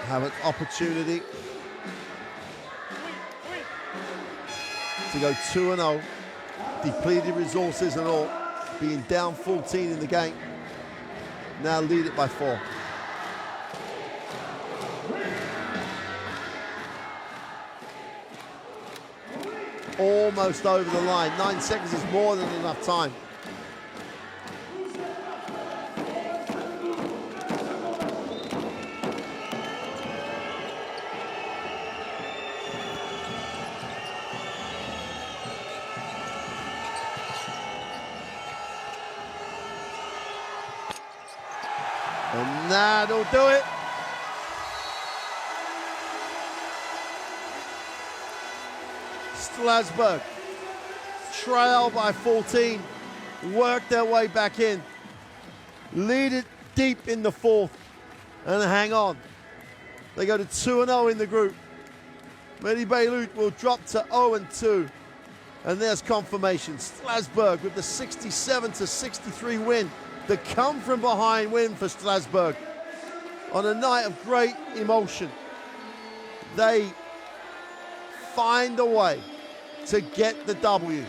have an opportunity to go 2-0, depleted resources and all, being down 14 in the game. Now lead it by 4. Almost over the line. 9 seconds is more than enough time. And that'll do it. Strasbourg trail by 14, work their way back in, lead it deep in the 4th, and hang on. They go to 2-0 in the group. Medi Bayreuth will drop to 0-2. And there's confirmation. Strasbourg with the 67-63 win. The come from behind win for Strasbourg. On a night of great emotion, they find a way to get the W,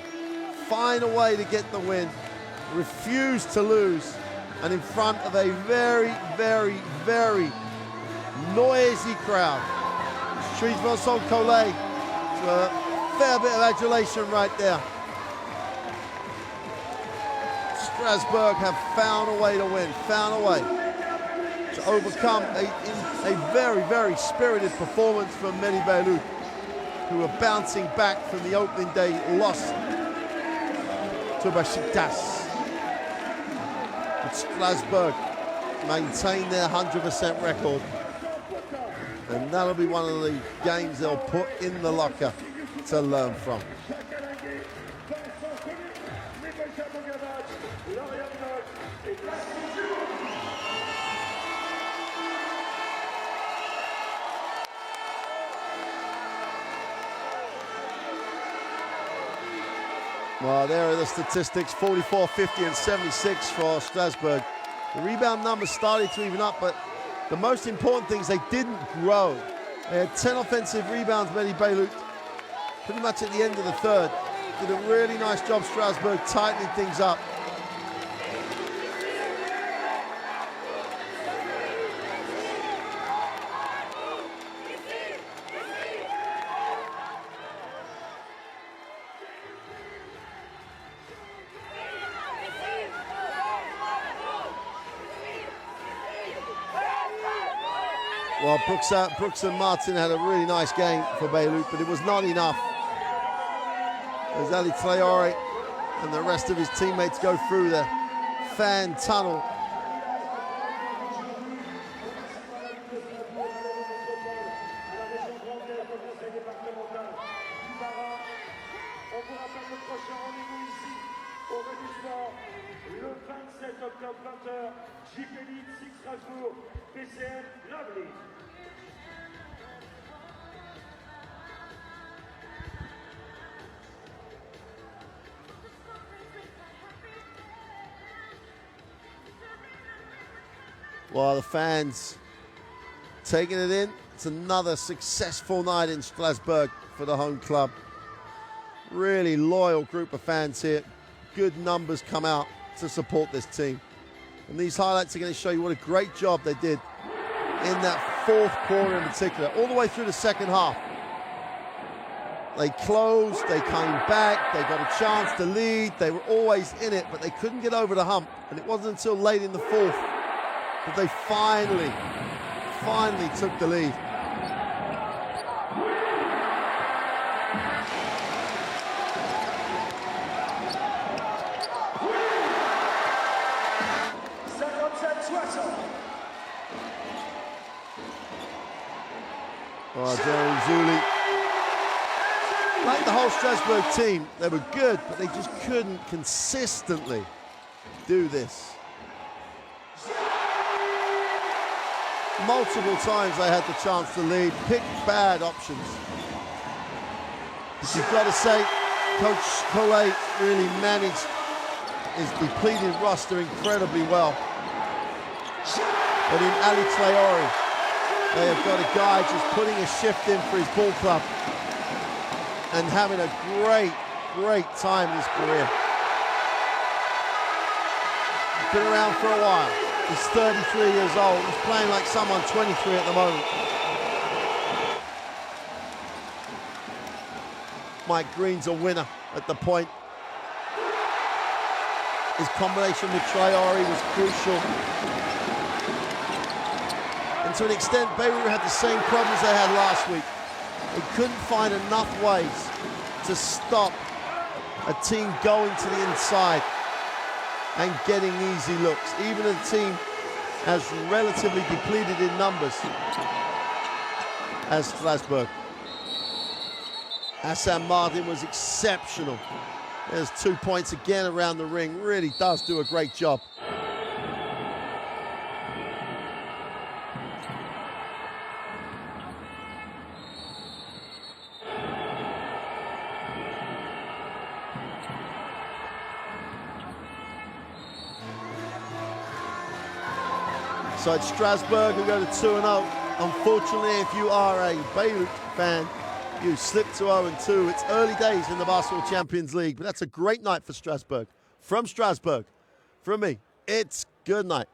find a way to get the win, refuse to lose, and in front of a very, very, very noisy crowd. Trees Vincent Collet, a fair bit of adulation right there. Strasbourg have found a way to win, found a way to overcome a very, very spirited performance from medi Bayreuth, who are bouncing back from the opening day loss to Besiktas. But Strasbourg maintain their 100% record, and that'll be one of the games they'll put in the locker to learn from. Well, there are the statistics, 44, 50, and 76 for Strasbourg. The rebound numbers started to even up, but the most important thing is they didn't grow. They had 10 offensive rebounds, medi Bayreuth, pretty much at the end of the third. Did a really nice job, Strasbourg, tightening things up. Well, Brooks and Martin had a really nice game for Bayreuth, but it was not enough. As Ali Traore and the rest of his teammates go through the fan tunnel. Le 27 octobre 20h, SIG Strasbourg, PCM Lovely. Well, the fans taking it in. It's another successful night in Strasbourg for the home club. Really loyal group of fans here. Good numbers come out to support this team. And these highlights are going to show you what a great job they did in that fourth quarter in particular, all the way through the second half. They closed, they came back, they got a chance to lead, they were always in it, but they couldn't get over the hump. And it wasn't until late in the fourth that they finally took the lead. Oh, Jerry Zuli. Like the whole Strasbourg team, they were good, but they just couldn't consistently do this. Multiple times they had the chance to lead, picked bad options. But you've got to say, Coach Collet really managed his depleted roster incredibly well. But in Ali Traore, they have got a guy just putting a shift in for his ball club and having a great time in his career. He's been around for a while. He's 33 years old. He's playing like someone 23 at the moment. Mike Green's a winner at the point. His combination with Traore was crucial. And to an extent, Bayreuth had the same problems they had last week. They couldn't find enough ways to stop a team going to the inside and getting easy looks. Even a team as relatively depleted in numbers as Strasbourg. Hassan Mardin was exceptional. There's 2 points again around the ring. Really does do a great job. So it's Strasbourg who go to 2-0. Unfortunately, if you are a Bayreuth fan, you slip to 0-2. It's early days in the Basketball Champions League, but that's a great night for Strasbourg. From Strasbourg, from me, it's good night.